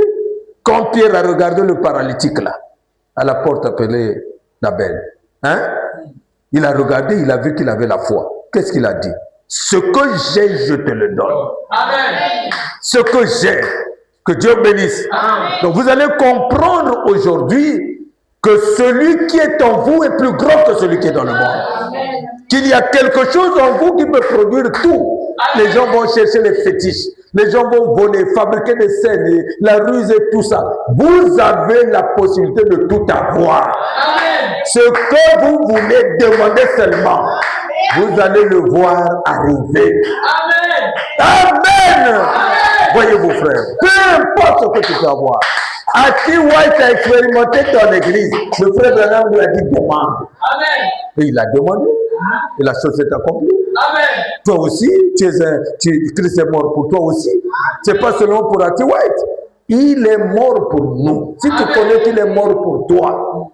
Quand Pierre a regardé le paralytique là, à la porte appelée la Belle, hein? Il a regardé, il a vu qu'il avait la foi. Qu'est-ce qu'il a dit? Ce que j'ai, je te le donne. Amen. Ce que j'ai, que Dieu bénisse. Amen. Donc vous allez comprendre aujourd'hui que celui qui est en vous est plus grand que celui qui est dans le monde. Qu'il y a quelque chose en vous qui peut produire tout. Les gens vont chercher les fétiches. Les gens vont voler, fabriquer des scènes, la ruse et tout ça. Vous avez la possibilité de tout avoir. Amen. Ce que vous voulez demander seulement, vous allez le voir arriver. Amen. Amen. Voyez-vous, frère, peu importe ce que tu peux avoir. Ati White a expérimenté dans l'église. Le frère Branham lui a dit demande. Amen. Et il a demandé. Et la chose s'est accomplie. Amen. Toi aussi, Christ est mort pour toi aussi. C'est pas seulement pour Ati White. Il est mort pour nous. Si tu connais qu'il est mort pour toi,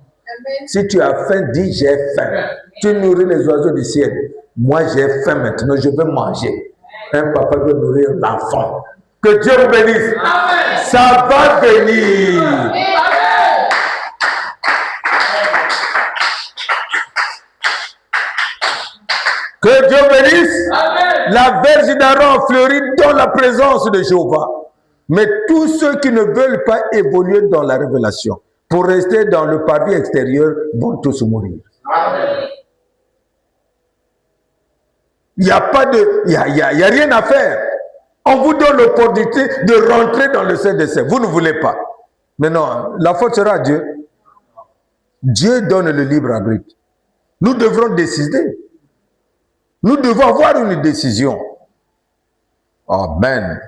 si tu as faim, dis j'ai faim. Tu nourris les oiseaux du ciel. Moi j'ai faim maintenant, je veux manger. Un papa veut nourrir l'enfant. Que Dieu vous bénisse. Amen. Ça va venir. Amen. Que Dieu bénisse. Amen. La verge d'Aaron fleurit dans la présence de Jéhovah. Mais tous ceux qui ne veulent pas évoluer dans la révélation, pour rester dans le parvis extérieur, vont tous mourir. Amen. Il n'y a pas de, il y a rien à faire. On vous donne l'opportunité de rentrer dans le sein des saints. Vous ne voulez pas. Mais non, la faute sera à Dieu. Dieu donne le libre arbitre. Nous devrons décider. Nous devons avoir une décision. Amen.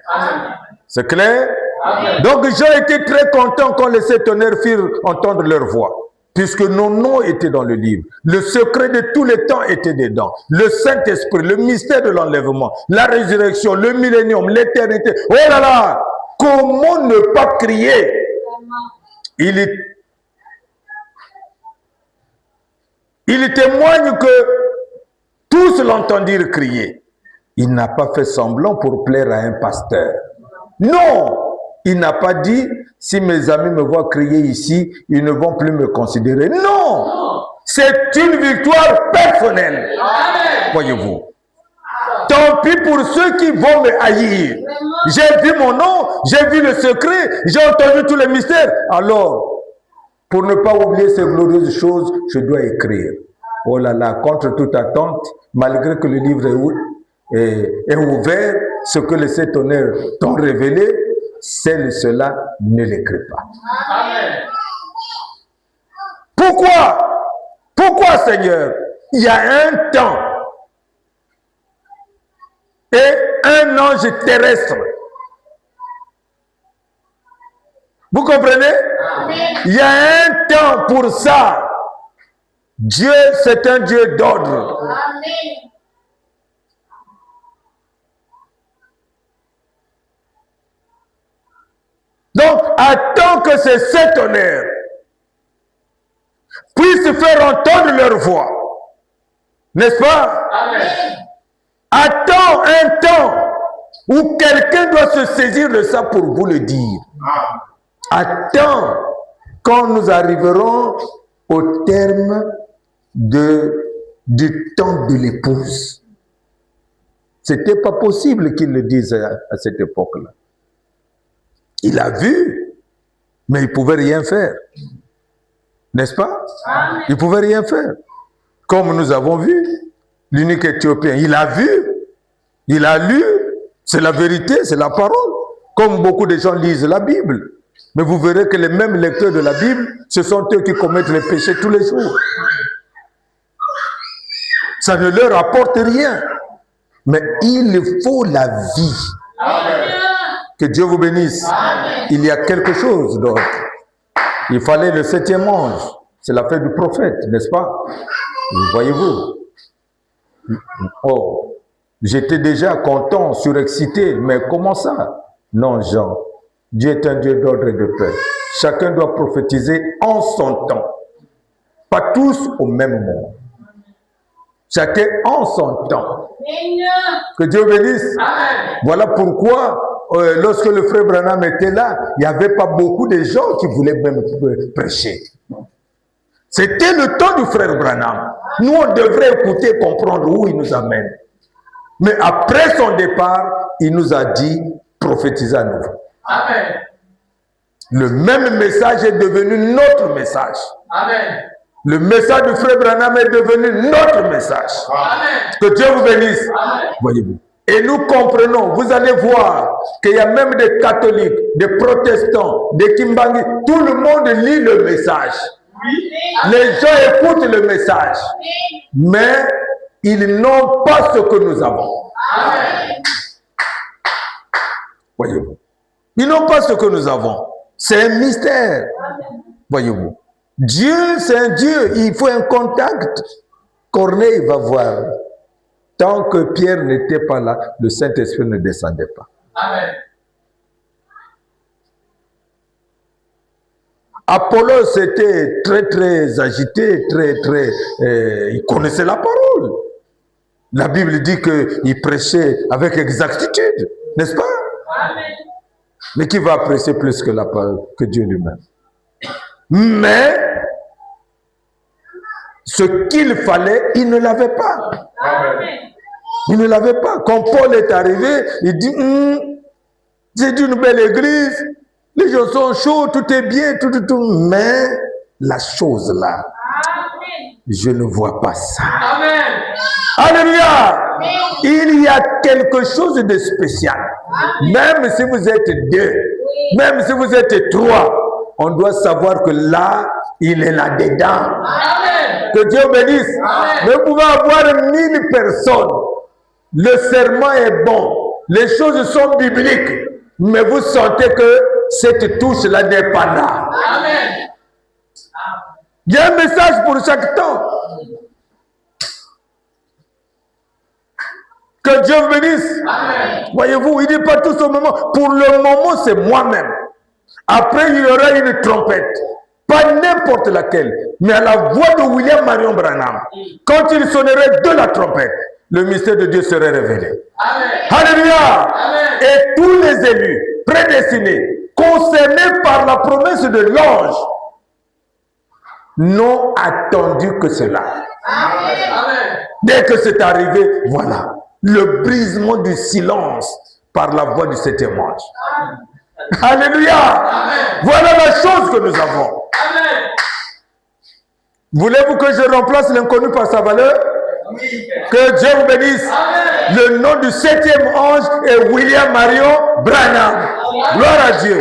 C'est clair? Amen. Donc Jean était très content quand les sept tonnerres firent entendre leur voix, puisque nos noms étaient dans le livre. Le secret de tous les temps était dedans. Le Saint-Esprit, le mystère de l'enlèvement, la résurrection, le millénium, l'éternité. Oh là là! Comment ne pas crier? Il témoigne que tous l'entendirent crier. Il n'a pas fait semblant pour plaire à un pasteur. Non! Il n'a pas dit, si mes amis me voient crier ici, ils ne vont plus me considérer. Non! C'est une victoire personnelle. Voyez-vous. Tant pis pour ceux qui vont me haïr. J'ai vu mon nom, j'ai vu le secret, j'ai entendu tous les mystères. Alors, pour ne pas oublier ces glorieuses choses, je dois écrire. Oh là là, contre toute attente, malgré que le livre est ouvert, ce que les sept tonnerres t'ont révélé, cela ne l'écrit pas. Amen. Pourquoi? Pourquoi, Seigneur? Il y a un temps et un ange terrestre. Vous comprenez? Amen. Il y a un temps pour ça. Dieu, c'est un Dieu d'ordre. Amen. Donc, attends que ces sept tonnerres puissent faire entendre leur voix. N'est-ce pas? Amen. Attends un temps où quelqu'un doit se saisir de ça pour vous le dire. Attends quand nous arriverons au terme du temps de l'épouse. C'était pas possible qu'il le dise à cette époque-là. Il a vu, mais il ne pouvait rien faire. N'est-ce pas? Amen. Il ne pouvait rien faire. Comme nous avons vu, l'unique Éthiopien, il a vu, il a lu, c'est la vérité, c'est la parole. Comme beaucoup de gens lisent la Bible. Mais vous verrez que les mêmes lecteurs de la Bible, ce sont eux qui commettent les péchés tous les jours. Ça ne leur apporte rien. Mais il faut la vie. Amen. Que Dieu vous bénisse. Amen. Il y a quelque chose d'autre. Il fallait le 7e ange. C'est l'affaire du prophète, n'est-ce pas? Voyez-vous. Oh, j'étais déjà content, surexcité. Mais comment ça? Non, Jean. Dieu est un Dieu d'ordre et de paix. Chacun doit prophétiser en son temps. Pas tous au même moment. Chacun en son temps. Que Dieu bénisse. Amen. Voilà pourquoi, lorsque le frère Branham était là, il n'y avait pas beaucoup de gens qui voulaient même prêcher. C'était le temps du frère Branham. Nous, on devrait écouter, comprendre où il nous amène. Mais après son départ, il nous a dit, prophétisez à nouveau. Amen. Le même message est devenu notre message. Amen. Le message du frère Branham est devenu notre message. Amen. Que Dieu vous bénisse. Amen. Voyez-vous. Et nous comprenons, vous allez voir qu'il y a même des catholiques, des protestants, des kimbangi, tout le monde lit le message. Les gens écoutent le message, mais ils n'ont pas ce que nous avons. Amen. Voyez-vous. Ils n'ont pas ce que nous avons. C'est un mystère. Voyez-vous. Dieu, c'est un Dieu. Il faut un contact. Corneille va voir. Tant que Pierre n'était pas là, le Saint-Esprit ne descendait pas. Amen. Apollos était très agité, il connaissait la parole. La Bible dit qu'il prêchait avec exactitude, n'est-ce pas? Amen. Mais qui va prêcher plus que la parole, que Dieu lui-même? Mais ce qu'il fallait, il ne l'avait pas. Amen. Il ne l'avait pas. Quand Paul est arrivé, il dit, c'est une belle église, les gens sont chauds, tout est bien, tout. Mais la chose là, je ne vois pas ça. Amen. Alléluia! Il y a quelque chose de spécial. Même si vous êtes 2, même si vous êtes 3, on doit savoir que là, il est là-dedans. Amen. Que Dieu bénisse. Amen. Vous pouvez avoir 1000 personnes. Le serment est bon. Les choses sont bibliques. Mais vous sentez que cette touche-là n'est pas là. Amen. Il y a un message pour chaque temps. Que Dieu vous bénisse. Amen. Voyez-vous, il n'est pas tous au moment. Pour le moment, c'est moi-même. Après, il y aura une trompette. Pas n'importe laquelle, mais à la voix de William Marion Branham. Quand il sonnerait de la trompette, le mystère de Dieu serait révélé. Amen. Alléluia. Amen. Et tous les élus prédestinés, concernés par la promesse de l'ange, n'ont attendu que cela. Amen. Dès que c'est arrivé, voilà, le brisement du silence par la voix du 7e ange. Alléluia. Amen. Voilà la chose que nous avons. Amen. Voulez-vous que je remplace l'inconnu par sa valeur? Oui. Que Dieu vous bénisse. Amen. Le nom du 7e ange est William Marion Branham. Gloire à Dieu.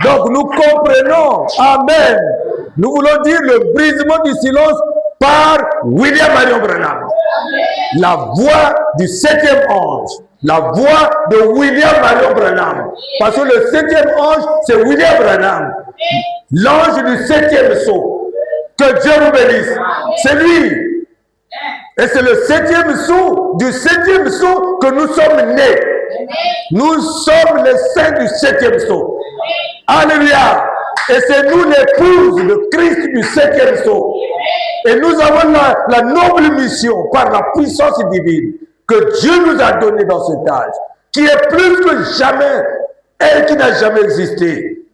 Donc nous comprenons. Amen. Nous voulons dire le brisement du silence par William Marion Branham. La voix du 7e ange. La voix de William Marion Branham. Parce que le 7e ange, c'est William Branham. L'ange du 7e sceau. Que Dieu vous bénisse. C'est lui. Et c'est le 7e sceau, du 7e sceau que nous sommes nés. Nous sommes les saints du 7e sceau. Alléluia. Et c'est nous l'épouse de Christ du 7e sceau. Et nous avons la noble mission par la puissance divine que Dieu nous a donnée dans cet âge, qui est plus que jamais et qui n'a jamais existé.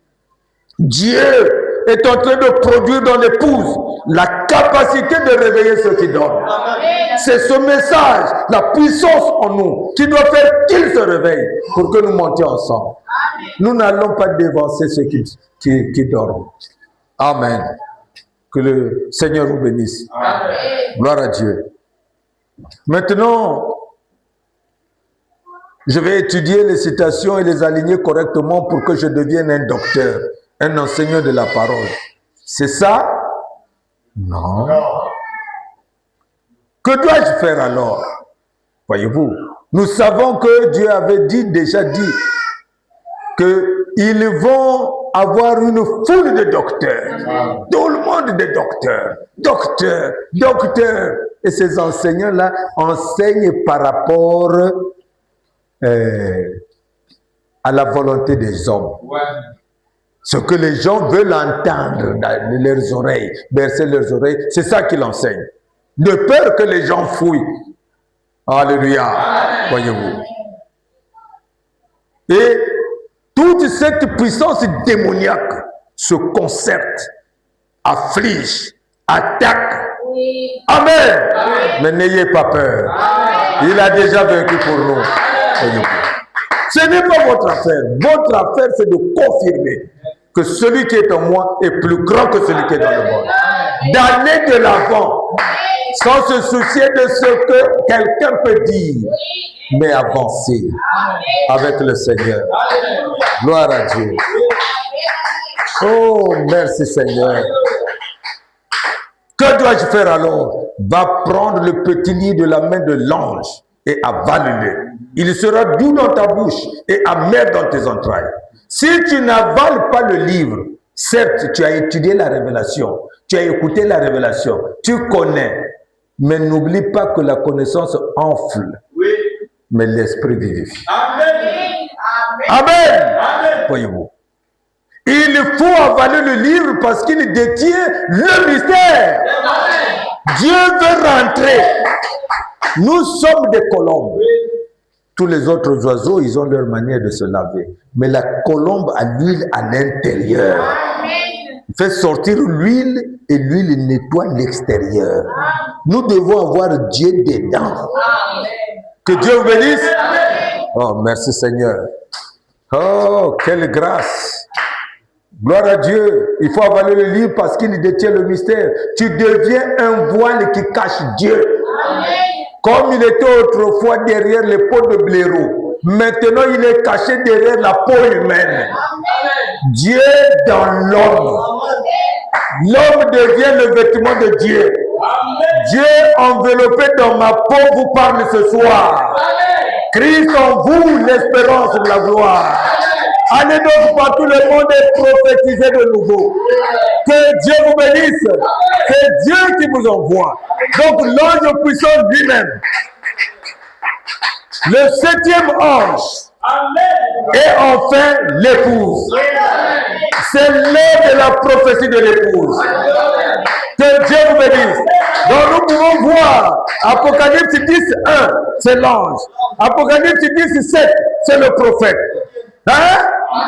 Dieu est en train de produire dans l'épouse la capacité de réveiller ceux qui dorment. C'est ce message, la puissance en nous, qui doit faire qu'ils se réveillent pour que nous montions ensemble. Nous n'allons pas dévancer ceux qui dorment. Amen. Que le Seigneur vous bénisse. Amen. Gloire à Dieu. Maintenant, je vais étudier les citations et les aligner correctement pour que je devienne un docteur, un enseignant de la parole. C'est ça? Non. Que dois-je faire alors? Voyez-vous, nous savons que Dieu avait déjà dit qu'ils vont avoir une foule de docteurs. Tout le monde des docteurs. Docteurs, docteurs. Et ces enseignants-là enseignent par rapport à la volonté des hommes. Ce que les gens veulent entendre dans leurs oreilles, bercer leurs oreilles, c'est ça qu'ils enseignent. De peur que les gens fouillent. Alléluia. Voyez-vous. Et toute cette puissance démoniaque se concerte, afflige, attaque. Amen. Mais n'ayez pas peur. Il a déjà vaincu pour nous. Voyez-vous. Ce n'est pas votre affaire. Votre affaire, c'est de confirmer que celui qui est en moi est plus grand que celui qui est dans le monde. D'aller de l'avant, sans se soucier de ce que quelqu'un peut dire, mais avancer avec le Seigneur. Gloire à Dieu. Oh, merci Seigneur. Que dois-je faire alors? Va prendre le petit lit de la main de l'ange et avale-le. Il sera doux dans ta bouche et amer dans tes entrailles. Si tu n'avales pas le livre, certes, tu as étudié la révélation, tu as écouté la révélation, tu connais, mais n'oublie pas que la connaissance enfle, mais l'esprit vivifie. Amen. Amen. Amen. Voyez-vous. Il faut avaler le livre parce qu'il détient le mystère. Amen. Dieu veut rentrer. Nous sommes des colombes. Tous les autres oiseaux, ils ont leur manière de se laver. Mais la colombe a l'huile à l'intérieur. Il fait sortir l'huile et l'huile nettoie l'extérieur. Nous devons avoir Dieu dedans. Que Dieu vous bénisse. Oh, merci Seigneur. Oh, quelle grâce. Gloire à Dieu. Il faut avaler le livre parce qu'il détient le mystère. Tu deviens un voile qui cache Dieu. Amen. Comme il était autrefois derrière les peaux de blaireau, maintenant il est caché derrière la peau humaine. Amen. Dieu dans l'homme. L'homme devient le vêtement de Dieu. Amen. Dieu enveloppé dans ma peau vous parle ce soir. Amen. Christ en vous, l'espérance de la gloire. Allez donc par tout le monde et prophétisez de nouveau. Que Dieu vous bénisse. C'est Dieu qui vous envoie. Donc l'ange puissant lui-même, le 7e ange, et enfin l'épouse. C'est l'heure de la prophétie de l'épouse. Que Dieu vous bénisse. Donc nous pouvons voir Apocalypse 10, 1, c'est l'ange. Apocalypse 10, 7, c'est le prophète. Hein?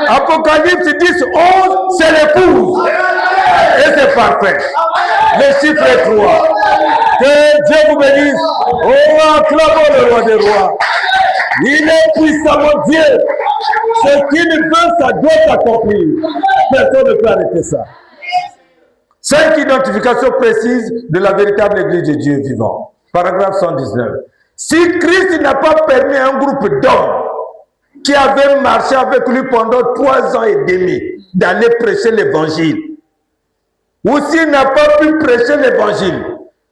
Apocalypse 10, 11, c'est l'épouse. Et c'est parfait. Le chiffre est 3. Que Dieu vous bénisse. Oh, acclamons le roi des rois. Il est puissant, mon Dieu. Ce qu'il veut, ça doit s'accomplir. Personne ne peut arrêter ça. 5 identifications précises de la véritable Église de Dieu vivant. Paragraphe 119. Si Christ n'a pas permis à un groupe d'hommes qui avaient marché avec lui pendant 3 ans et demi d'aller prêcher l'évangile, ou s'il n'a pas pu prêcher l'évangile,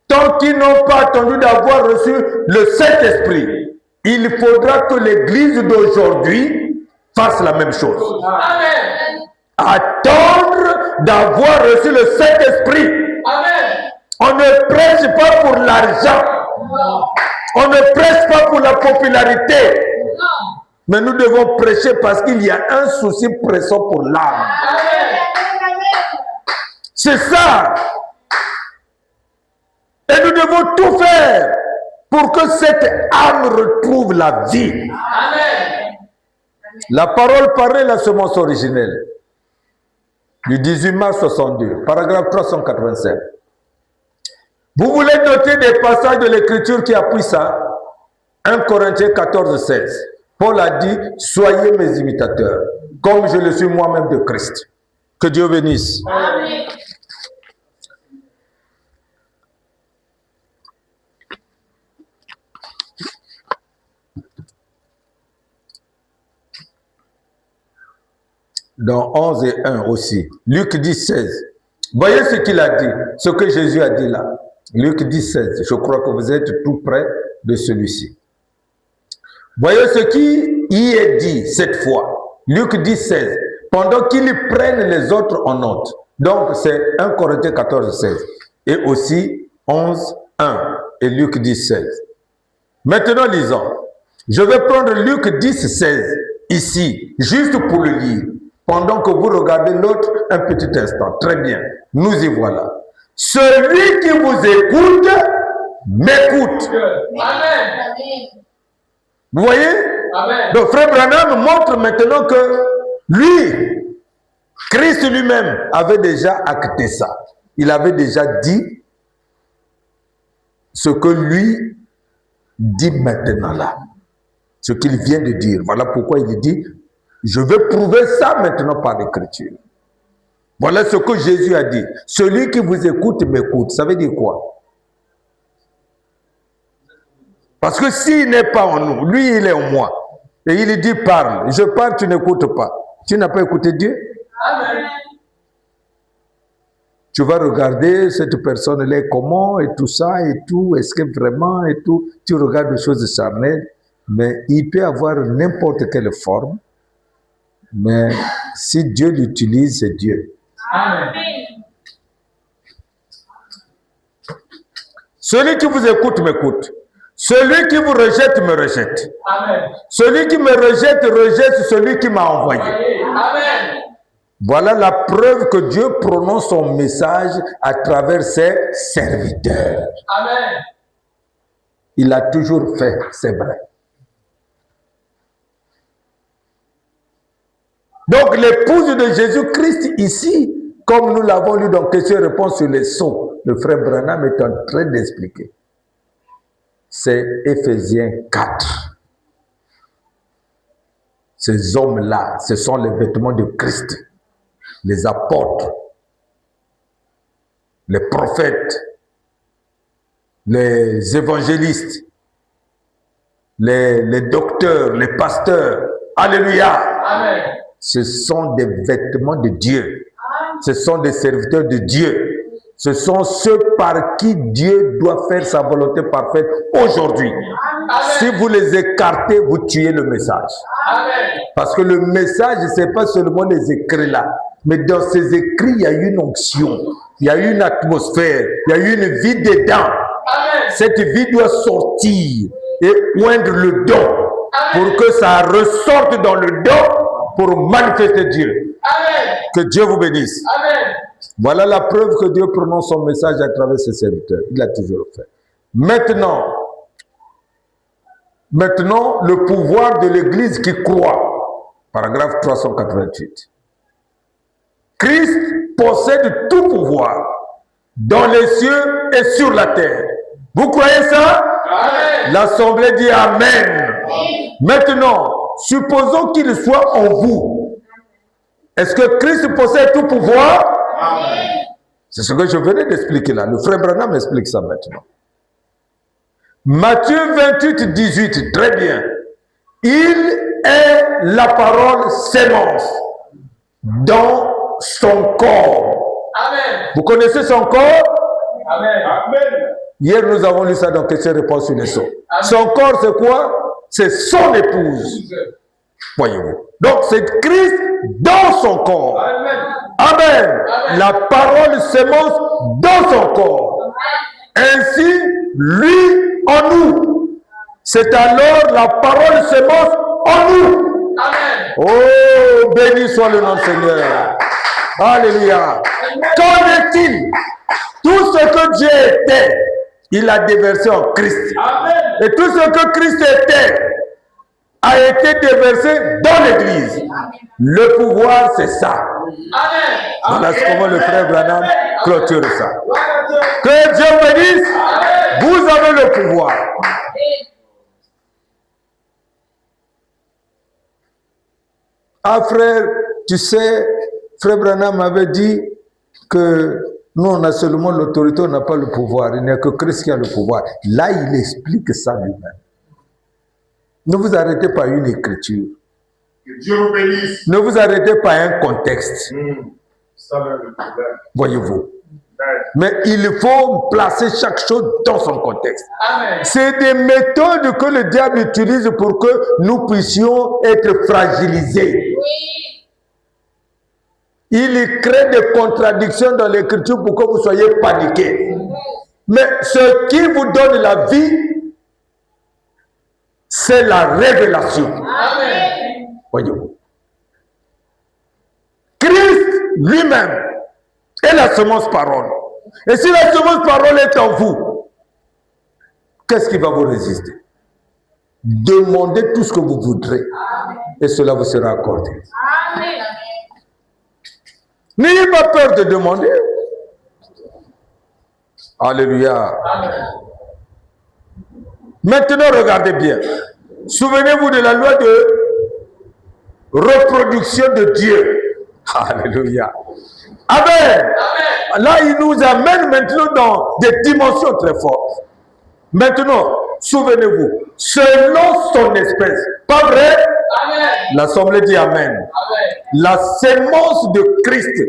tant qu'ils n'ont pas attendu d'avoir reçu le Saint-Esprit, il faudra que l'Église d'aujourd'hui fasse la même chose. Amen. Attendre d'avoir reçu le Saint-Esprit. Amen. On ne prêche pas pour l'argent. On ne prêche pas pour la popularité. Mais nous devons prêcher parce qu'il y a un souci pressant pour l'âme. C'est ça. Et nous devons tout faire pour que cette âme retrouve la vie. Amen. La parole parlait la semence originelle du 18 mars 62, paragraphe 387. Vous voulez noter des passages de l'écriture qui appuient ça? 1 Corinthiens 14, 16. Paul a dit, soyez mes imitateurs, comme je le suis moi-même de Christ. Que Dieu bénisse. Amen. Dans 11 et 1 aussi. Luc 10, 16. Voyez ce qu'il a dit, ce que Jésus a dit là. Luc 10, 16. Je crois que vous êtes tout près de celui-ci. Voyez ce qui y est dit cette fois. Luc 10, 16. Pendant qu'ils prennent les autres en note. Donc, c'est 1 Corinthiens 14, 16. Et aussi 11, 1 et Luc 10, 16. Maintenant, lisons. Je vais prendre Luc 10, 16 ici, juste pour le lire. Pendant que vous regardez l'autre un petit instant. Très bien. Nous y voilà. Celui qui vous écoute, m'écoute. Amen. Vous voyez? Amen. Donc, Frère Branham montre maintenant que lui, Christ lui-même avait déjà acté ça. Il avait déjà dit ce que lui dit maintenant là. Ce qu'il vient de dire. Voilà pourquoi il dit, je vais prouver ça maintenant par l'écriture. Voilà ce que Jésus a dit. Celui qui vous écoute m'écoute. Ça veut dire quoi? Parce que s'il n'est pas en nous, lui il est en moi. Et il dit parle. Je parle, tu n'écoutes pas. Tu n'as pas écouté Dieu? Amen. Tu vas regarder cette personne-là comment et tout ça et tout. Est-ce que vraiment et tout. Tu regardes des choses charnelles. Mais il peut avoir n'importe quelle forme. Mais si Dieu l'utilise, c'est Dieu. Amen. Celui qui vous écoute m'écoute. Celui qui vous rejette me rejette. Amen. Celui qui me rejette rejette celui qui m'a envoyé. Amen. Voilà la preuve que Dieu prononce son message à travers ses serviteurs. Amen. Il a toujours fait, c'est vrai. Donc l'épouse de Jésus-Christ ici, comme nous l'avons lu dans Questions-réponses sur les sceaux, le frère Branham est en train d'expliquer. C'est Éphésiens 4. Ces hommes-là, ce sont les vêtements de Christ. Les apôtres, les prophètes, les évangélistes, les docteurs, les pasteurs. Alléluia. Amen. Ce sont des vêtements de Dieu. Ce sont des serviteurs de Dieu. Ce sont ceux par qui Dieu doit faire sa volonté parfaite aujourd'hui. Si vous les écartez, vous tuez le message. Amen. Parce que le message, ce n'est pas seulement les écrits là. Mais dans ces écrits, il y a une onction. Il y a une atmosphère. Il y a une vie dedans. Amen. Cette vie doit sortir et oindre le don. Pour que ça ressorte dans le don pour manifester Dieu. Amen. Que Dieu vous bénisse. Amen. Voilà la preuve que Dieu prononce son message à travers ses serviteurs. Il l'a toujours fait. Maintenant, le pouvoir de l'Église qui croit. Paragraphe 388. Christ possède tout pouvoir dans les cieux et sur la terre. Vous croyez ça? Amen. L'Assemblée dit Amen. Maintenant, supposons qu'il soit en vous. Est-ce que Christ possède tout pouvoir? Amen. C'est ce que je venais d'expliquer là. Le frère Branham explique ça maintenant. Matthieu 28, 18, très bien. Il est la parole sémence dans son corps. Amen. Vous connaissez son corps? Amen. Amen. Hier, nous avons lu ça dans Questions-réponses sur les sceaux. Son corps, c'est quoi? C'est son épouse. Voyez-vous. Donc, c'est Christ dans son corps. Amen. Amen. Amen. La parole sémence dans son corps. Ainsi, lui en nous. C'est alors la parole sémence en nous. Amen. Oh, béni soit le nom du Seigneur. Alléluia. Qu'en est-il? Tout ce que Dieu était, il a déversé en Christ. Amen. Et tout ce que Christ était a été déversé dans l'Église. Le pouvoir, c'est ça. Amen. Voilà comment le frère Branham clôture ça. Gloire à Dieu. Que Dieu bénisse. Amen. Vous avez le pouvoir. Ah frère, tu sais, frère Branham m'avait dit que nous on a seulement l'autorité, on n'a pas le pouvoir. Il n'y a que Christ qui a le pouvoir. Là, il explique ça lui-même. Ne vous arrêtez pas à une écriture. Que Dieu vous bénisse. Ne vous arrêtez pas à un contexte. Ça va le problème. Voyez-vous. Mais il faut placer chaque chose dans son contexte. Amen. C'est des méthodes que le diable utilise pour que nous puissions être fragilisés. Il crée des contradictions dans l'écriture pour que vous soyez paniqués. Mais ce qui vous donne la vie, c'est la révélation. Amen. Voyez-vous. Christ lui-même est la semence parole. Et si la semence parole est en vous, qu'est-ce qui va vous résister? Demandez tout ce que vous voudrez. Et cela vous sera accordé. Amen. N'ayez pas peur de demander. Alléluia. Amen. Maintenant, regardez bien. Souvenez-vous de la loi de reproduction de Dieu. Alléluia. Amen. Amen. Là, il nous amène maintenant dans des dimensions très fortes. Maintenant, souvenez-vous, selon son espèce, pas vrai? Amen. L'Assemblée dit Amen. Amen. La sémence de Christ,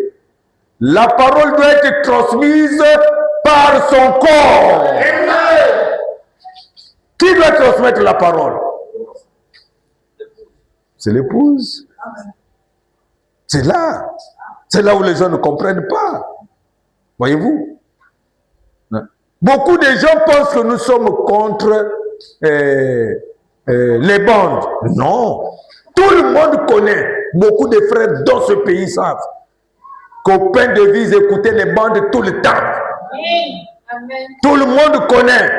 la parole doit être transmise par son corps. Amen. Qui doit transmettre la parole? C'est l'épouse. C'est là où les gens ne comprennent pas. Voyez-vous? Beaucoup de gens pensent que nous sommes contre les bandes. Non. Tout le monde connaît. Beaucoup de frères dans ce pays savent qu'au pain de vie, ils écoutaient les bandes tout le temps. Amen. Tout le monde connaît.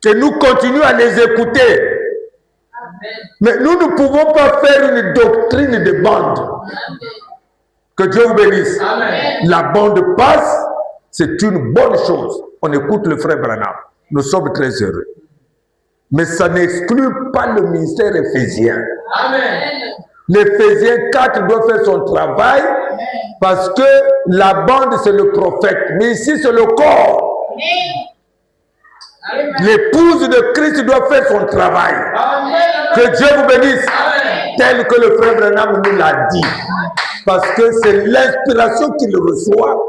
Et nous continuons à les écouter. Mais nous ne pouvons pas faire une doctrine de bande. Que Dieu vous bénisse. Amen. La bande passe, c'est une bonne chose. On écoute le frère Branham. Nous sommes très heureux. Mais ça n'exclut pas le ministère éphésien. Amen. L'Éphésiens 4 doit faire son travail parce que la bande, c'est le prophète. Mais ici, c'est le corps. L'épouse de Christ doit faire son travail. Amen. Que Dieu vous bénisse. Amen. Tel que le frère Branham nous l'a dit. Parce que c'est l'inspiration qu'il reçoit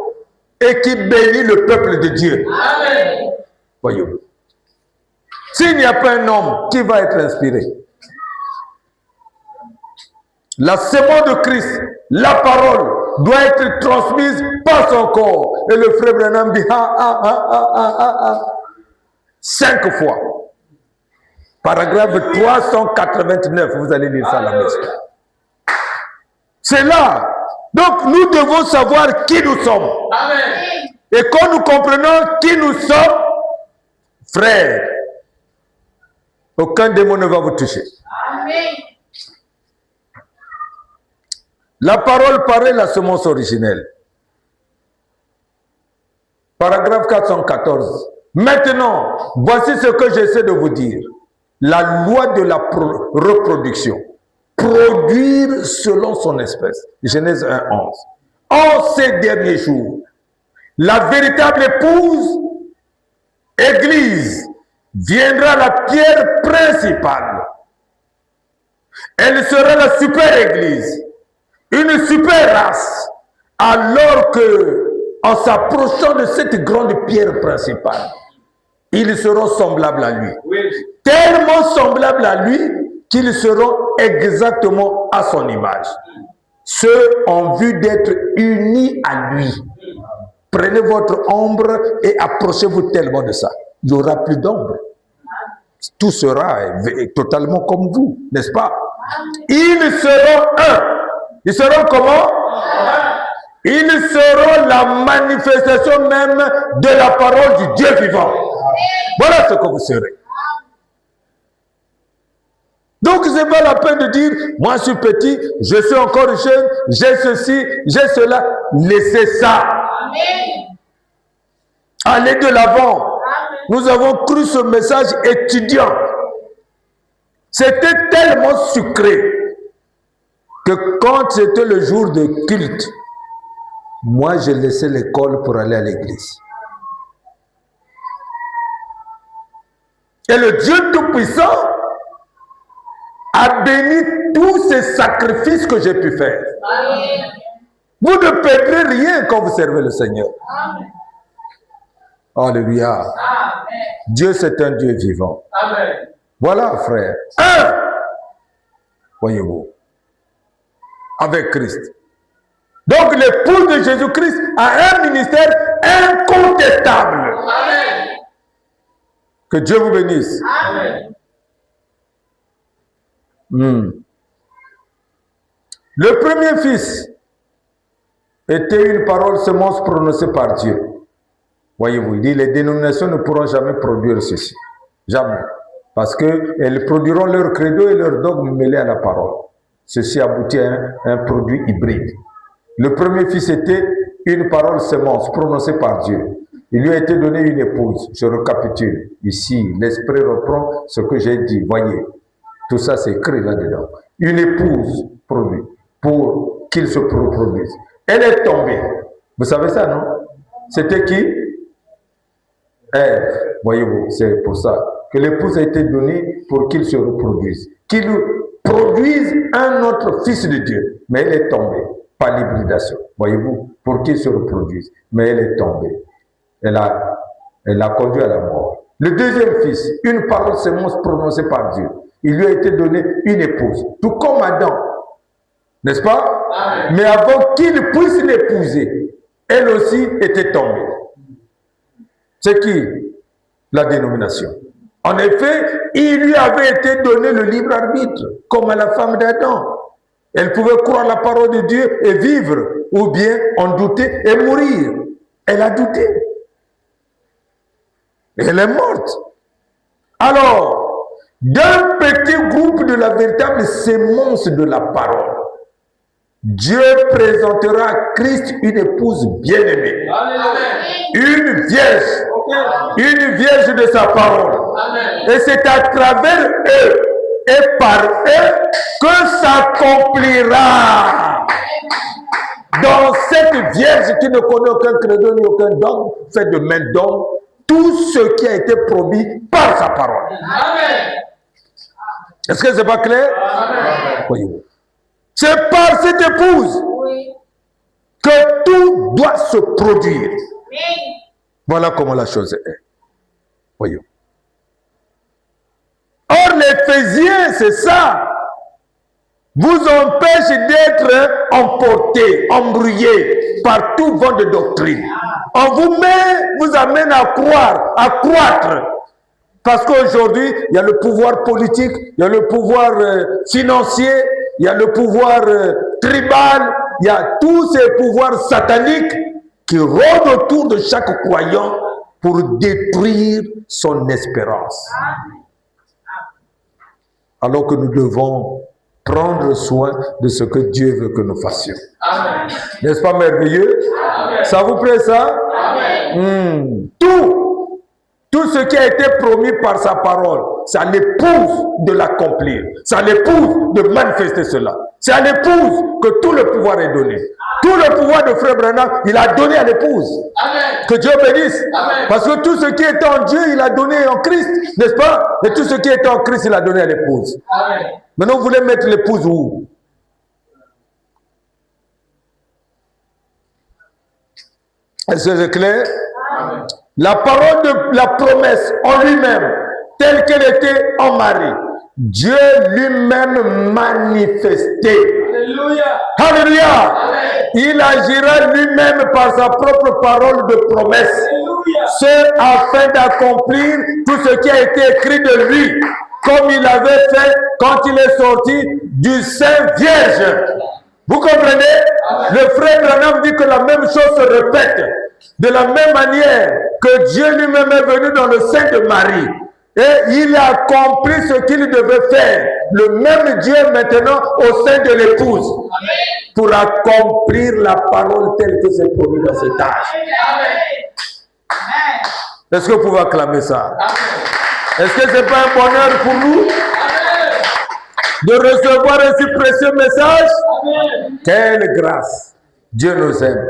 et qui bénit le peuple de Dieu. Amen. Voyez-vous. S'il n'y a pas un homme qui va être inspiré, la sémence de Christ, la parole, doit être transmise par son corps. Et le frère Branham dit 5 fois. Paragraphe 389, vous allez lire ça à la maison. C'est là. Donc nous devons savoir qui nous sommes. Amen. Et quand nous comprenons qui nous sommes, frères, aucun démon ne va vous toucher. Amen. La parole paraît la semence originelle. Paragraphe 414. Maintenant, voici ce que j'essaie de vous dire. La loi de la reproduction. Produire selon son espèce. Genèse 1:11. En ces derniers jours, la véritable épouse, Église, viendra la pierre principale. Elle sera la super Église. Une super race, alors que, en s'approchant de cette grande pierre principale, ils seront semblables à lui. Oui. Tellement semblables à lui qu'ils seront exactement à son image. Ceux en vue d'être unis à lui. Prenez votre ombre et approchez-vous tellement de ça. Il n'y aura plus d'ombre. Tout sera totalement comme vous, n'est-ce pas? Ils seront un. Ils seront comment? Ils seront la manifestation même de la parole du Dieu vivant. Voilà ce que vous serez. Donc, ce n'est pas la peine de dire, moi je suis petit, je suis encore jeune, j'ai ceci, j'ai cela. Laissez ça. Allez de l'avant. Nous avons cru ce message étudiant. C'était tellement sucré que quand c'était le jour de culte, moi j'ai laissé l'école pour aller à l'église. Et le Dieu Tout-Puissant a béni tous ces sacrifices que j'ai pu faire. Vous ne perdrez rien quand vous servez le Seigneur. Amen. Alléluia. Amen. Dieu, c'est un Dieu vivant. Amen. Voilà, frère. Un, voyez-vous, avec Christ. Donc, l'épouse de Jésus-Christ a un ministère incontestable. Amen. Que Dieu vous bénisse. Amen. Le premier fils était une parole semence prononcée par Dieu. Voyez-vous, il dit les dénominations ne pourront jamais produire ceci. Jamais. Parce qu'elles produiront leur credo et leur dogme mêlés à la parole. Ceci aboutit à un produit hybride. Le premier fils était une parole semence prononcée par Dieu. Il lui a été donné une épouse. Je récapitule. Ici, l'Esprit reprend ce que j'ai dit. Voyez, tout ça c'est écrit là-dedans. Une épouse produite pour qu'il se reproduise. Elle est tombée. Vous savez ça, non? C'était qui? Ève. Voyez-vous, c'est pour ça que l'épouse a été donnée pour qu'il se reproduise. Qu'il produise un autre fils de Dieu. Mais elle est tombée par l'hybridation. Voyez-vous, pour qu'il se reproduise. Mais elle est tombée. Elle a conduit à la mort. Le deuxième fils, une parole semence prononcée par Dieu. Il lui a été donné une épouse. Tout comme Adam. N'est-ce pas? Amen. Mais avant qu'il puisse l'épouser, elle aussi était tombée. C'est qui? La dénomination. En effet, il lui avait été donné le libre arbitre, comme à la femme d'Adam. Elle pouvait croire la parole de Dieu et vivre, ou bien en douter et mourir. Elle a douté. Et elle est morte. Alors, d'un petit groupe de la véritable sémence de la parole, Dieu présentera à Christ une épouse bien-aimée, Amen. une vierge, Ok. une vierge de sa parole. Amen. Et c'est à travers eux et par eux que s'accomplira dans cette vierge qui ne connaît aucun credo ni aucun dogme fait de main d'homme tout ce qui a été promis par sa parole. Amen. Est-ce que c'est pas clair? Amen. Voyez-vous. C'est par cette épouse Oui. que tout doit se produire. Amen. Voilà comment la chose est. Voyons. Or, l'Éphésiens, c'est ça, vous empêche d'être emporté, embrouillé par tout vent de doctrine. On vous amène à croire, à croître. Parce qu'aujourd'hui, il y a le pouvoir politique, il y a le pouvoir financier, il y a le pouvoir tribal, il y a tous ces pouvoirs sataniques qui rôdent autour de chaque croyant pour détruire son espérance. Alors que nous devons prendre soin de ce que Dieu veut que nous fassions. Amen. N'est-ce pas merveilleux? Amen. Ça vous plaît ça? Amen. Tout ce qui a été promis par sa parole, c'est à l'épouse de l'accomplir. C'est à l'épouse de manifester cela. C'est à l'épouse que tout le pouvoir est donné. Tout le pouvoir de Frère Branham, il a donné à l'épouse. Amen. Que Dieu bénisse. Amen. Parce que tout ce qui est en Dieu, il a donné en Christ, n'est-ce pas? Et tout ce qui est en Christ, il a donné à l'épouse. Amen. Maintenant, vous voulez mettre l'épouse où? Est-ce que c'est clair? Amen. La parole de la promesse en lui-même, telle qu'elle était en Marie, Dieu lui-même manifesté. Alléluia. Alléluia! Amen. Il agira lui-même par sa propre parole de promesse. Alléluia. C'est afin d'accomplir tout ce qui a été écrit de lui, comme il avait fait quand il est sorti du Saint Vierge. Vous comprenez? Le frère Branham dit que la même chose se répète. De la même manière que Dieu lui-même est venu dans le sein de Marie. Et il a accompli ce qu'il devait faire. Le même Dieu maintenant au sein de l'épouse. Pour accomplir la parole telle que c'est promis dans cet âge. Est-ce que vous pouvez acclamer ça? Est-ce que ce n'est pas un bonheur pour nous de recevoir un si précieux message? Quelle grâce! Dieu nous aime.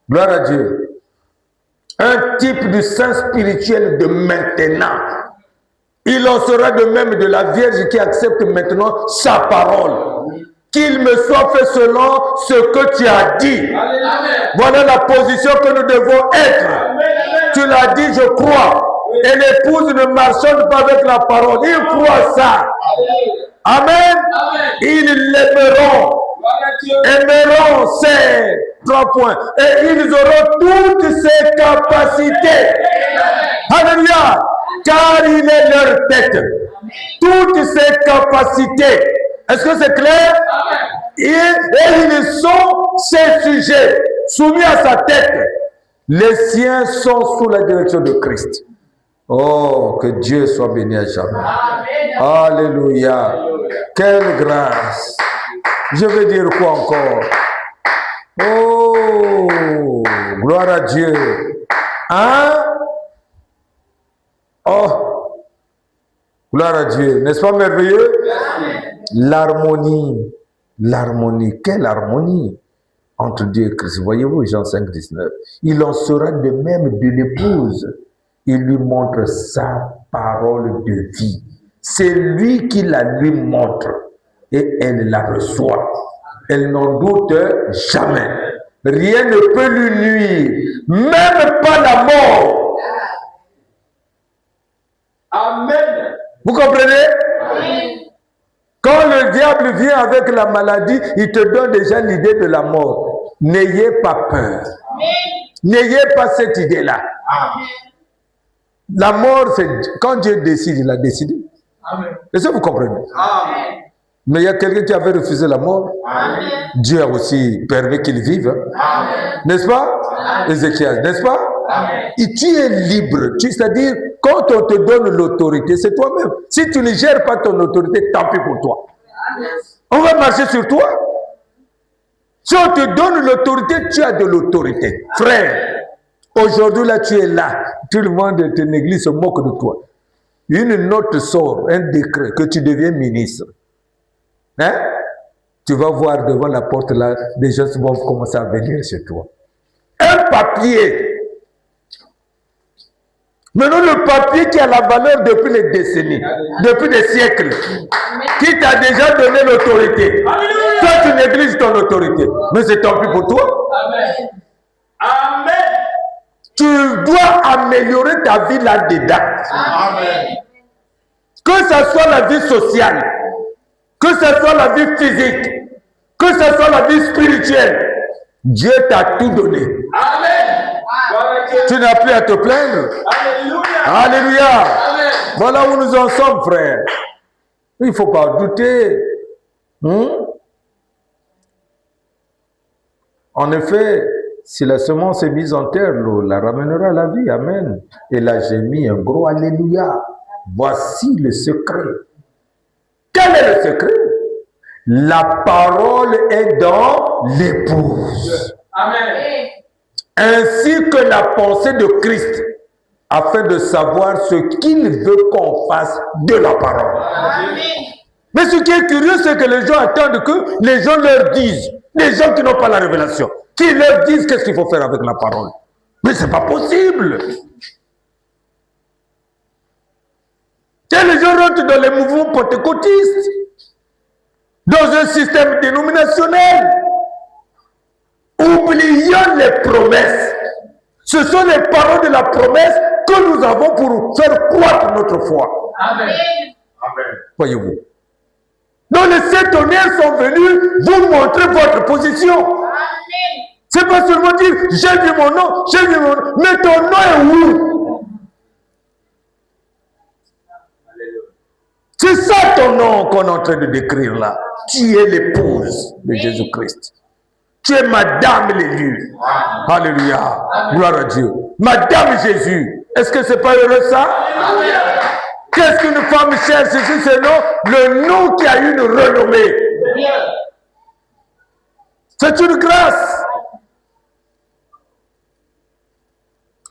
Gloire à Dieu. Un type du saint spirituel de maintenant. Il en sera de même de la Vierge qui accepte maintenant sa parole. qu'il me soit fait selon ce que tu as dit. Amen. Voilà la position que nous devons être. Tu l'as dit, je crois. Et l'épouse ne marchonne pas avec la parole. Il croit ça. Amen. Amen. Ils l'aimeront. Gloire à Dieu. Aimeront ces 3 points. Et ils auront toutes ces capacités. Alléluia. Car il est leur tête. Toutes ces capacités. Est-ce que c'est clair? Amen. Et ils sont ses sujets, soumis à sa tête. Les siens sont sous la direction de Christ. Oh, que Dieu soit béni à jamais. Amen. Alléluia. Quelle grâce. Je vais dire quoi encore? Oh, gloire à Dieu. Hein? Oh, gloire à Dieu. N'est-ce pas merveilleux? L'harmonie. L'harmonie. Quelle harmonie entre Dieu et Christ. Voyez-vous, Jean 5, 19. Il en sera de même de l'épouse. Il lui montre sa parole de vie. C'est lui qui la lui montre. Et elle la reçoit. Elle n'en doute jamais. Rien ne peut lui nuire. Même pas la mort. Amen. Vous comprenez? Amen. Quand le diable vient avec la maladie, il te donne déjà l'idée de la mort. N'ayez pas peur. N'ayez pas cette idée-là. La mort, c'est quand Dieu décide, il a décidé. Amen. Est-ce que vous comprenez? Amen. Mais il y a quelqu'un qui avait refusé la mort. Amen. Dieu a aussi permis qu'il vive. Amen. N'est-ce pas? Ézéchiel, n'est-ce pas? Amen. Et tu es libre. C'est-à-dire, quand on te donne l'autorité, c'est toi-même. Si tu ne gères pas ton autorité, tant pis pour toi. On va marcher sur toi. Si on te donne l'autorité, tu as de l'autorité. Frère, aujourd'hui, là, tu es là. Tout le monde de ton église se moque de toi. Une note sort, un décret, que tu deviens ministre. Hein? Tu vas voir devant la porte, là, des gens vont commencer à venir chez toi. Un papier. Maintenant, le papier qui a la valeur depuis les décennies, depuis des siècles, qui t'a déjà donné l'autorité. Toi, tu négliges ton autorité. Mais c'est tant pis pour toi. Amen. Amen. Tu dois améliorer ta vie là-dedans. Amen. Que ce soit la vie sociale, que ce soit la vie physique, que ce soit la vie spirituelle, Dieu t'a tout donné. Amen. Gloire à Dieu. Tu n'as plus à te plaindre. Alléluia. Alléluia. Amen. Voilà où nous en sommes, frères. Il ne faut pas douter. En effet, si la semence est mise en terre, l'eau la ramènera à la vie. Amen. Et là, j'ai mis un gros alléluia. Voici le secret. Quel est le secret? La parole est dans l'épouse. Amen. Ainsi que la pensée de Christ, afin de savoir ce qu'il veut qu'on fasse de la parole. Amen. Mais ce qui est curieux, c'est que les gens attendent que les gens leur disent, les gens qui n'ont pas la révélation, qui leur disent qu'est-ce qu'il faut faire avec la parole. Mais c'est pas possible. Et les gens rentrent dans les mouvements pentecôtistes, dans un système dénominationnel, oubliant les promesses. Ce sont les paroles de la promesse que nous avons pour faire croître notre foi. Amen. Amen. Voyez-vous. Donc les sept tonnerres sont venus vous montrer votre position. Amen. C'est pas seulement dire j'ai vu mon nom, j'ai vu mon nom, mais ton nom est où? C'est ça ton nom qu'on est en train de décrire là. Tu es l'épouse de Jésus-Christ. Tu es Madame l'élue. Alléluia. Gloire à Dieu. Madame Jésus. Est-ce que c'est pas heureux ça? Qu'est-ce qu'une femme cherche ici? C'est le nom qui a une renommée. C'est une grâce.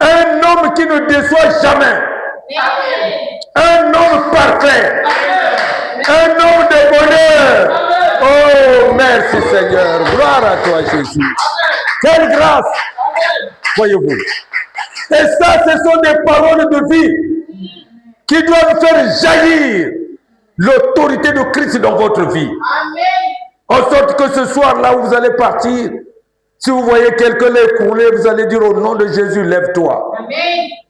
Un homme qui ne déçoit jamais. Un homme parfait. Un homme de bonheur. Oh, merci Seigneur. Gloire à toi Jésus. Quelle grâce. Voyez-vous. Et ça, ce sont des paroles de vie qui doivent faire jaillir l'autorité de Christ dans votre vie. Amen. En sorte que ce soir, là où vous allez partir, si vous voyez quelqu'un l'écrouler, vous allez dire au nom de Jésus, lève-toi.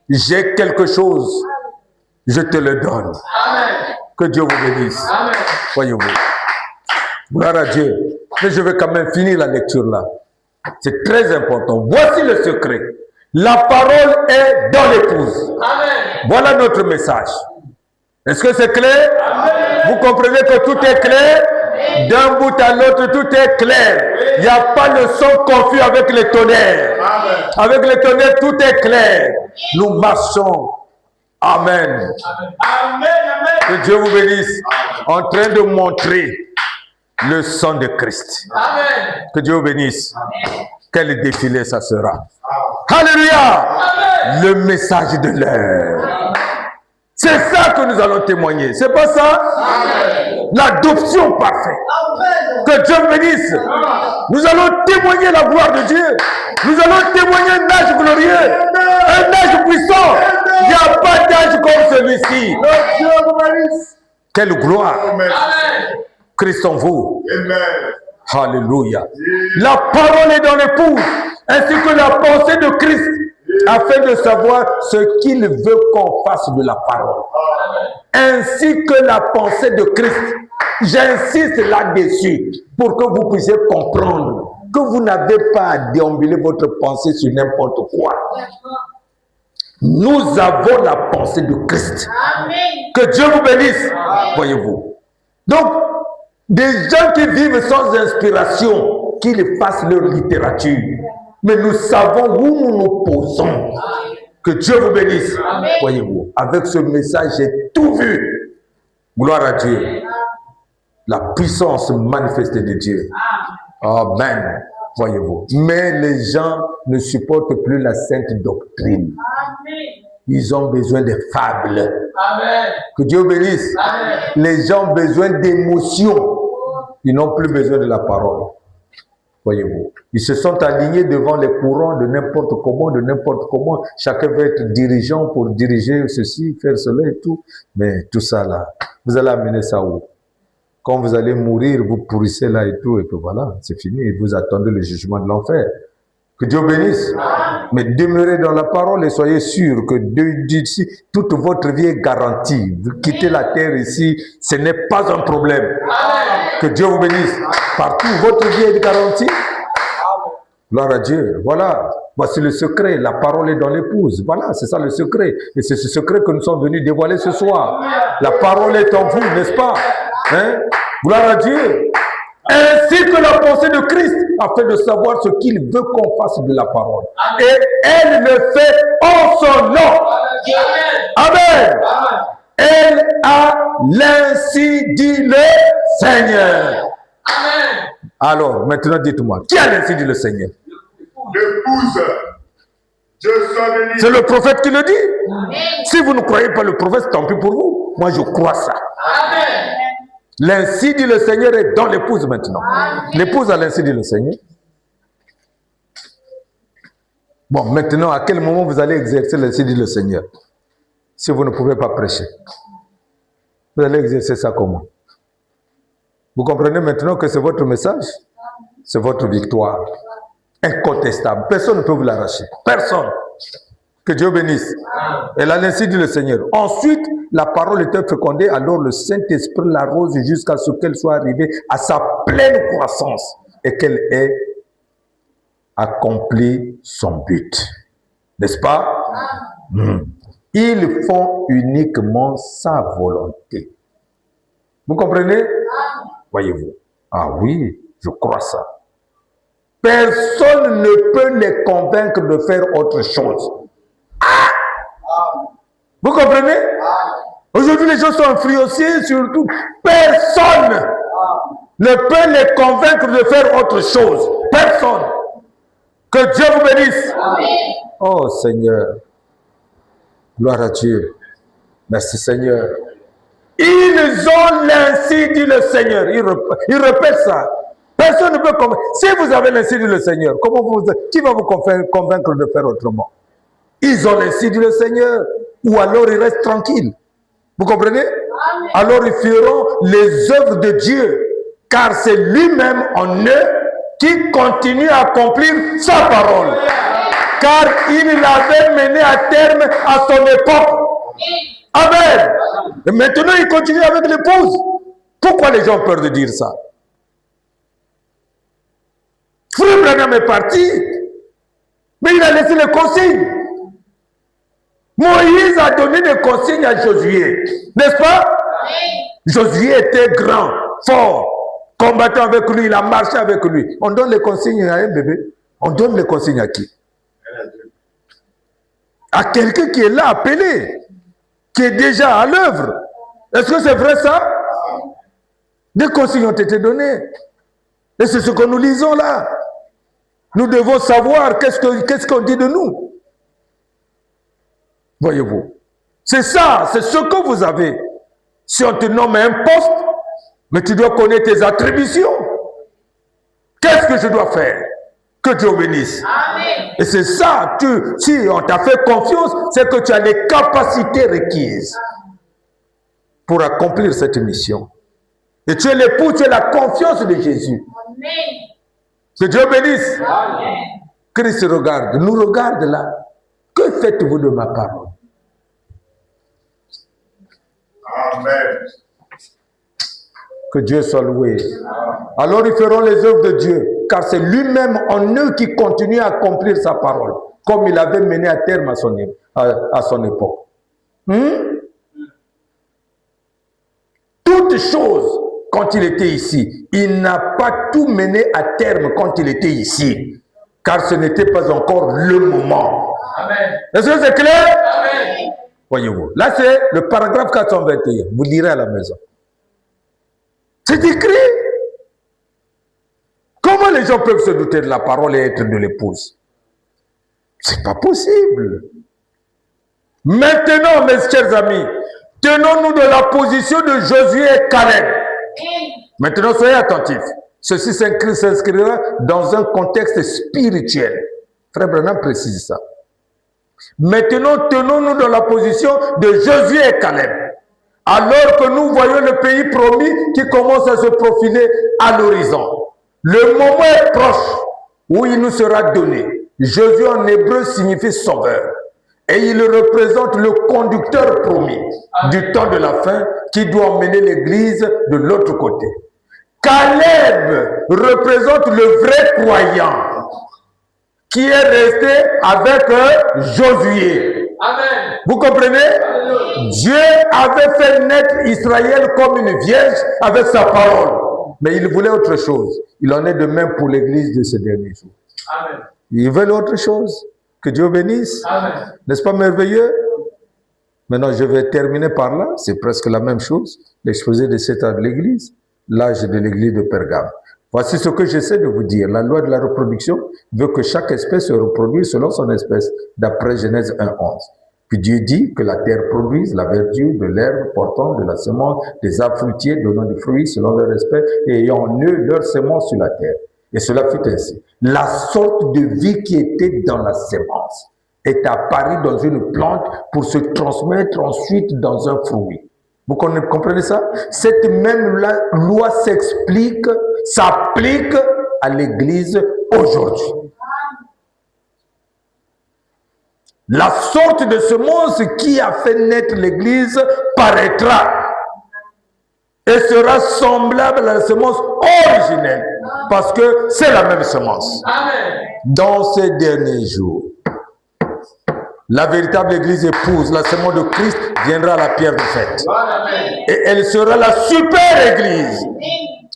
J'ai quelque chose, je te le donne. Amen. Que Dieu vous bénisse. Amen. Voyez-vous. Gloire à Dieu. Mais je vais quand même finir la lecture là. C'est très important. Voici le secret. La parole est dans l'épouse. Amen. Voilà notre message. Est-ce que c'est clair? Amen. Vous comprenez que tout est clair? D'un bout à l'autre, tout est clair. Il n'y a pas de son confus avec les tonnerres. Amen. Avec les tonnerres, tout est clair. Nous marchons. Amen. Amen. Que Dieu vous bénisse. En train de montrer le sang de Christ. Amen. Que Dieu vous bénisse. Quel défilé ça sera. Alléluia. Le message de l'heure. C'est ça que nous allons témoigner. C'est pas ça? L'adoption parfaite. Que Dieu bénisse. Nous allons témoigner la gloire de Dieu. Nous allons témoigner un âge glorieux. Un âge puissant. Il n'y a pas d'âge comme celui-ci. Quelle gloire. Amen. Christ en vous. Amen. Alléluia. La parole est dans l'épouse, ainsi que la pensée de Christ, afin de savoir ce qu'il veut qu'on fasse de la parole. Ainsi que la pensée de Christ. J'insiste là-dessus pour que vous puissiez comprendre que vous n'avez pas à déambuler votre pensée sur n'importe quoi. Nous avons la pensée de Christ. Que Dieu vous bénisse. Voyez-vous. Donc, des gens qui vivent sans inspiration, qu'ils fassent leur littérature. Mais nous savons où nous nous posons. Que Dieu vous bénisse. Voyez-vous, avec ce message, j'ai tout vu. Gloire à Dieu. La puissance manifestée de Dieu. Amen. Voyez-vous. Mais les gens ne supportent plus la sainte doctrine. Ils ont besoin de fables. Amen. Que Dieu bénisse. Amen. Les gens ont besoin d'émotions. Ils n'ont plus besoin de la parole. Voyez-vous. Ils se sont alignés devant les courants de n'importe comment, de n'importe comment. Chacun veut être dirigeant pour diriger ceci, faire cela et tout. Mais tout ça là, vous allez amener ça où? Quand vous allez mourir, vous pourrissez là et tout. Et puis voilà, c'est fini. Et vous attendez le jugement de l'enfer. Que Dieu bénisse. Mais demeurez dans la parole et soyez sûrs que d'ici, toute votre vie est garantie. Vous quittez la terre ici, ce n'est pas un problème. Que Dieu vous bénisse. Partout, votre vie est garantie. Gloire à Dieu. Voilà. Voici le secret. La parole est dans l'épouse. Voilà, c'est ça le secret. Et c'est ce secret que nous sommes venus dévoiler ce soir. La parole est en vous, n'est-ce pas? Hein? Gloire à Dieu. Ainsi que la pensée de Christ, afin de savoir ce qu'il veut qu'on fasse de la parole. Et elle le fait en son nom. Amen. Elle a l'ainsi dit le Seigneur. Amen. Alors, maintenant dites-moi, qui a l'ainsi dit le Seigneur? L'épouse. Dieu soit béni. C'est le prophète qui le dit. Si vous ne croyez pas le prophète, tant pis pour vous. Moi, je crois ça. Amen. L'ainsi dit le Seigneur est dans l'épouse maintenant. L'épouse a l'ainsi dit le Seigneur. Bon, maintenant, à quel moment vous allez exercer l'ainsi dit le Seigneur? Si vous ne pouvez pas prêcher, vous allez exercer ça comment? Vous comprenez maintenant que c'est votre message? C'est votre victoire. Incontestable. Personne ne peut vous l'arracher. Personne. Que Dieu bénisse. Elle a l'ainsi dit le Seigneur. Ensuite, la parole était fécondée, alors le Saint-Esprit l'arrose jusqu'à ce qu'elle soit arrivée à sa pleine croissance et qu'elle ait accompli son but. N'est-ce pas? Ils font uniquement sa volonté. Vous comprenez? Voyez-vous. Ah oui, je crois ça. Personne ne peut les convaincre de faire autre chose. Vous comprenez? Aujourd'hui, les gens sont influencés surtout. Personne ne peut les convaincre de faire autre chose. Personne. Que Dieu vous bénisse. Oh Seigneur. Gloire à Dieu. Merci Seigneur. Ils ont l'ainsi dit le Seigneur. Ils répètent ça. Personne ne peut convaincre. Si vous avez l'ainsi dit le Seigneur, qui va vous convaincre de faire autrement? Ils ont l'ainsi dit le Seigneur. Ou alors ils restent tranquilles. Vous comprenez? Alors ils feront les œuvres de Dieu car c'est lui-même en eux qui continue à accomplir sa parole. Car il l'avait mené à terme à son époque. Amen. Et maintenant, il continue avec l'épouse. Pourquoi les gens ont peur de dire ça? Frère Branham est parti, mais il a laissé les consignes. Moïse a donné des consignes à Josué, n'est-ce pas? Josué était grand, fort, combattant avec lui, il a marché avec lui. On donne les consignes à un bébé. On donne les consignes à qui? À quelqu'un qui est là, appelé, qui est déjà à l'œuvre. Est-ce que c'est vrai ça? Des consignes ont été données. Et c'est ce que nous lisons là. Nous devons savoir qu'est-ce qu'on dit de nous. Voyez-vous. C'est ça, c'est ce que vous avez. Si on te nomme un poste, mais tu dois connaître tes attributions. Qu'est-ce que je dois faire? Que Dieu bénisse. Amen. Et c'est ça, si on t'a fait confiance, c'est que tu as les capacités requises pour accomplir cette mission. Et tu es l'époux, tu as la confiance de Jésus. Amen. Que Dieu bénisse. Amen. Christ regarde, nous regarde là. Que faites-vous de ma parole? Amen. Que Dieu soit loué. Alors ils feront les œuvres de Dieu, car c'est lui-même en eux qui continue à accomplir sa parole, comme il avait mené à terme à son époque. Toutes choses, quand il était ici, il n'a pas tout mené à terme quand il était ici, car ce n'était pas encore le moment. Amen. Est-ce que c'est clair? Amen. Voyez-vous, là c'est le paragraphe 421, vous lirez à la maison. C'est écrit. Comment les gens peuvent se douter de la parole et être de l'épouse? C'est pas possible. Maintenant, mes chers amis, tenons-nous de la position de Josué et Caleb. Maintenant, soyez attentifs. Ceci s'inscrira dans un contexte spirituel. Frère Branham précise ça. Maintenant, tenons-nous dans la position de Josué et Caleb. Alors que nous voyons le pays promis qui commence à se profiler à l'horizon. Le moment est proche où il nous sera donné. Josué en hébreu signifie sauveur. Et il représente le conducteur promis du temps de la fin qui doit emmener l'église de l'autre côté. Caleb représente le vrai croyant qui est resté avec Josué. Amen. Vous comprenez? Amen. Dieu avait fait naître Israël comme une vierge avec sa parole. Mais il voulait autre chose. Il en est de même pour l'église de ces derniers jours. Amen. Ils veulent autre chose. Que Dieu bénisse. N'est-ce pas merveilleux? Maintenant, je vais terminer par là. C'est presque la même chose. L'exposé de cet âge de l'église. L'âge de l'église de Pergame. Voici ce que j'essaie de vous dire. La loi de la reproduction veut que chaque espèce se reproduise selon son espèce, d'après Genèse 1:11. Puis Dieu dit que la terre produise la verdure de l'herbe portant de la semence, des arbres fruitiers donnant du fruit selon leur espèce et ayant en eux leur semence sur la terre. Et cela fut ainsi. La sorte de vie qui était dans la semence est apparue dans une plante pour se transmettre ensuite dans un fruit. Vous comprenez ça? Cette même loi s'applique à l'Église aujourd'hui. La sorte de semence qui a fait naître l'Église paraîtra et sera semblable à la semence originelle, parce que c'est la même semence. Amen. Dans ces derniers jours, la véritable Église épouse, la semence de Christ, viendra à la pierre de fête. Amen. Et elle sera la super Église,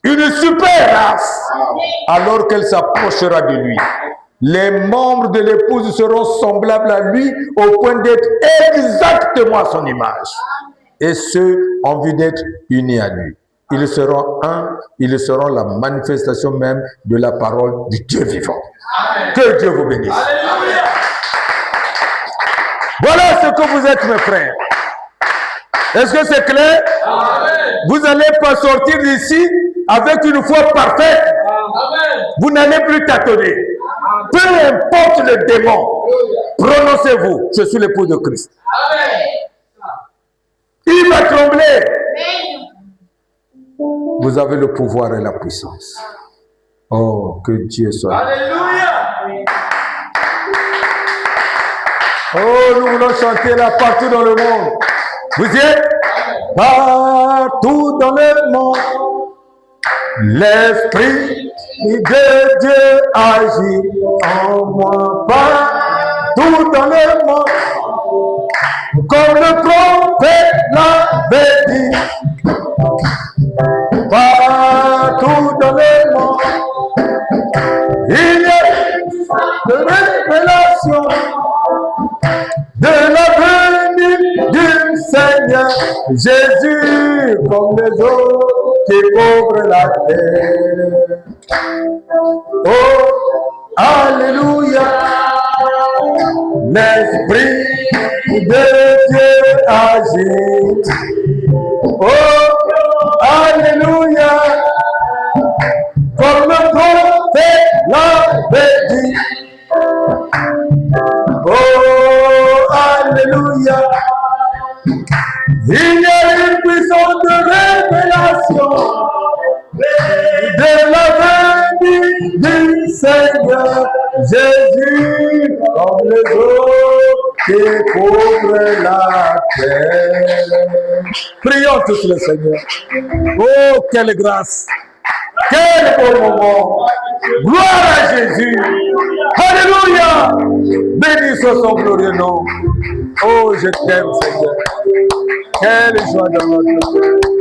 une super race, alors qu'elle s'approchera de lui. Les membres de l'épouse seront semblables à lui au point d'être exactement à son image. Et ceux en vue d'être unis à lui. Ils seront un, ils seront la manifestation même de la parole du Dieu vivant. Amen. Que Dieu vous bénisse. Alléluia. Voilà ce que vous êtes, mes frères. Est-ce que c'est clair? Amen. Vous n'allez pas sortir d'ici avec une foi parfaite. Amen. Vous n'allez plus tâtonner. Peu importe le démon, prononcez-vous, je suis l'époux de Christ. Amen. Il va trembler. Vous avez le pouvoir et la puissance. Oh, que Dieu soit. Alléluia. Oh, nous voulons chanter là partout dans le monde. Vous y êtes? Partout dans le monde, l'Esprit de Dieu agit en moi. Partout dans le monde, comme le prophète l'avait dit. Partout dans le monde, il y a de révélation de la venue du Seigneur Jésus, comme les eaux qui couvrent la terre. Oh, alléluia, l'Esprit de Dieu agit. Oh, alléluia, comme le prophète l'avait dit. Oh, alléluia, il y a une puissance de révélation de la venue du Seigneur Jésus, comme les eaux qui couvrent la terre. Prions tous le Seigneur. Oh, quelle grâce! Quel beau moment! Gloire à Jésus! Alléluia! Béni soit son glorieux nom. Oh, je t'aime, Seigneur. Quelle joie dans notre cœur.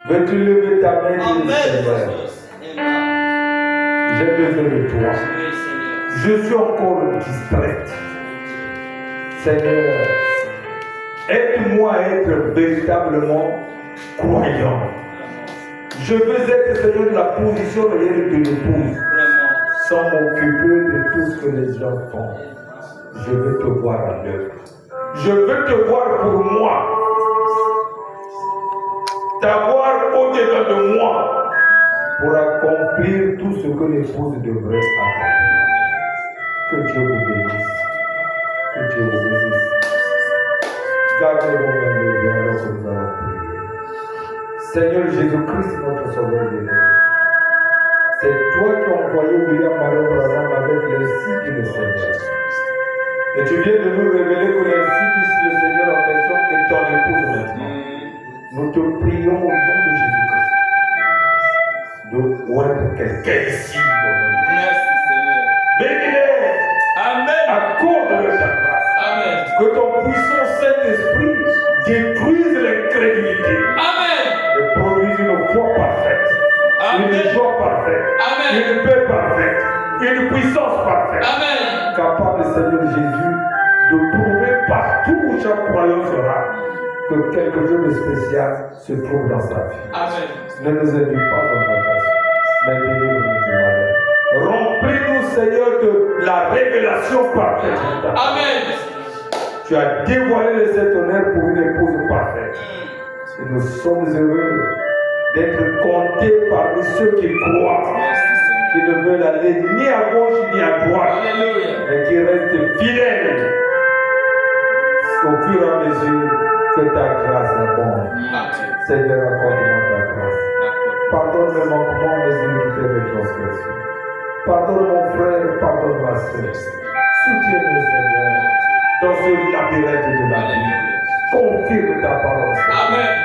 Veux-tu lever ta main et dire Amen. Seigneur, Amen. j'ai besoin de toi. Oui, Seigneur. Je suis encore distraite. Seigneur, aide-moi à être véritablement croyant. Je veux être, Seigneur, de la position réelle de l'épouse, Vraiment. sans m'occuper de tout ce que les gens font. Je veux te voir à l'œuvre. Je veux te voir pour moi. T'avoir au-delà de moi pour accomplir tout ce que l'épouse devrait accomplir. Que Dieu vous bénisse. Que Dieu vous bénisse. Gardez vos mains levées alors que nous allons prier. Seigneur Jésus-Christ, notre Sauveur de nous. C'est toi qui as envoyé William Marion Branham avec l'insigne du Seigneur. Et tu viens de nous révéler que l'insigne du Seigneur en question est ton épouse maintenant. Nous te prions au nom de Jésus-Christ de oindre quelqu'un ici. Merci, Seigneur. Bénis-les. Amen. Accorde-leur ta grâce. Amen. Que ton puissant Saint-Esprit détruise l'incrédulité Amen. et produise une foi parfaite, Amen. une joie parfaite, Amen. une paix parfaite, une puissance parfaite, Amen. capable, Seigneur Jésus, de prouver partout où chaque croyant sera que quelque chose de spécial se trouve dans sa vie. Amen. Ne nous induis pas en tentation, mais délivre-nous du malheur. Remplis-nous, Seigneur, de la révélation parfaite de ta part. Amen. Tu as dévoilé les sept honneurs pour une épouse parfaite. Et nous sommes heureux d'être comptés parmi ceux qui croient, Merci, Seigneur. qui ne veulent aller ni à gauche ni à droite, Alléluia. mais qui restent fidèles au fur et à mesure que ta grâce abonde. Amen. Seigneur, accorde-moi ta grâce. Pardonne mes manquements, mes iniquités, mes transgressions. Pardonne mon frère, pardonne ma soeur. Soutiens-nous, Seigneur, dans ce labyrinthe de la vie. Confirme ta parole, Seigneur. Amen.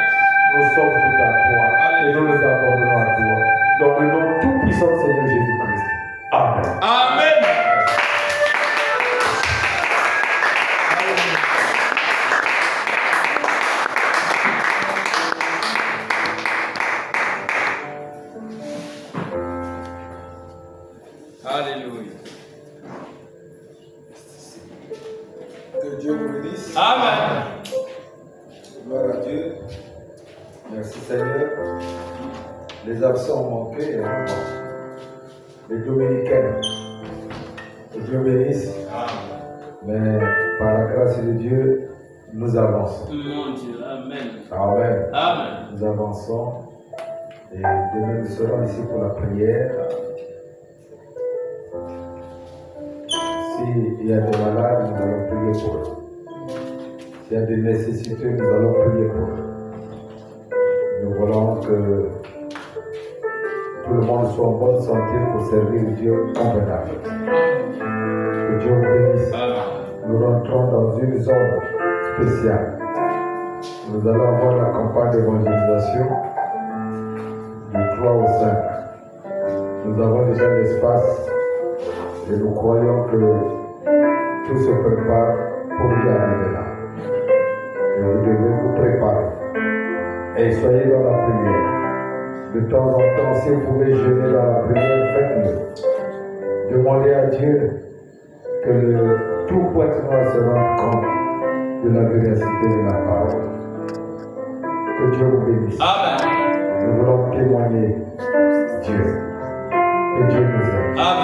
Nous sommes tout à toi et nous nous abandonnons à toi. Dans le nom tout-puissant de Seigneur Jésus-Christ. Amen. Amen. Alléluia. Que Dieu vous bénisse. Amen. Gloire à Dieu. Merci Seigneur. Les absents ont manqué. Hein? Les dominicains. Que Dieu bénisse. Mais par la grâce de Dieu, nous avançons. Mon Dieu. Amen. Amen. Amen. Nous avançons. Et demain, nous serons ici pour la prière. S'il y a des malades, nous allons prier pour eux. S'il y a des nécessités, nous allons prier pour eux. Nous voulons que tout le monde soit en bonne santé pour servir Dieu convenable. Que Dieu vous bénisse. Nous rentrons dans une zone spéciale. Nous allons avoir la campagne d'évangélisation du 3 au 5. Nous avons déjà l'espace et nous croyons que tout se prépare pour y arriver là. Et vous devez vous préparer. Et soyez dans la prière. De temps en temps, si vous pouvez jeûner dans la prière, faites-le. Demandez à Dieu que tout Pointe-Noire se rende compte de la véracité de la parole. Que Dieu vous bénisse. Amen. Nous voulons témoigner Dieu. Que Dieu nous aide. Amen.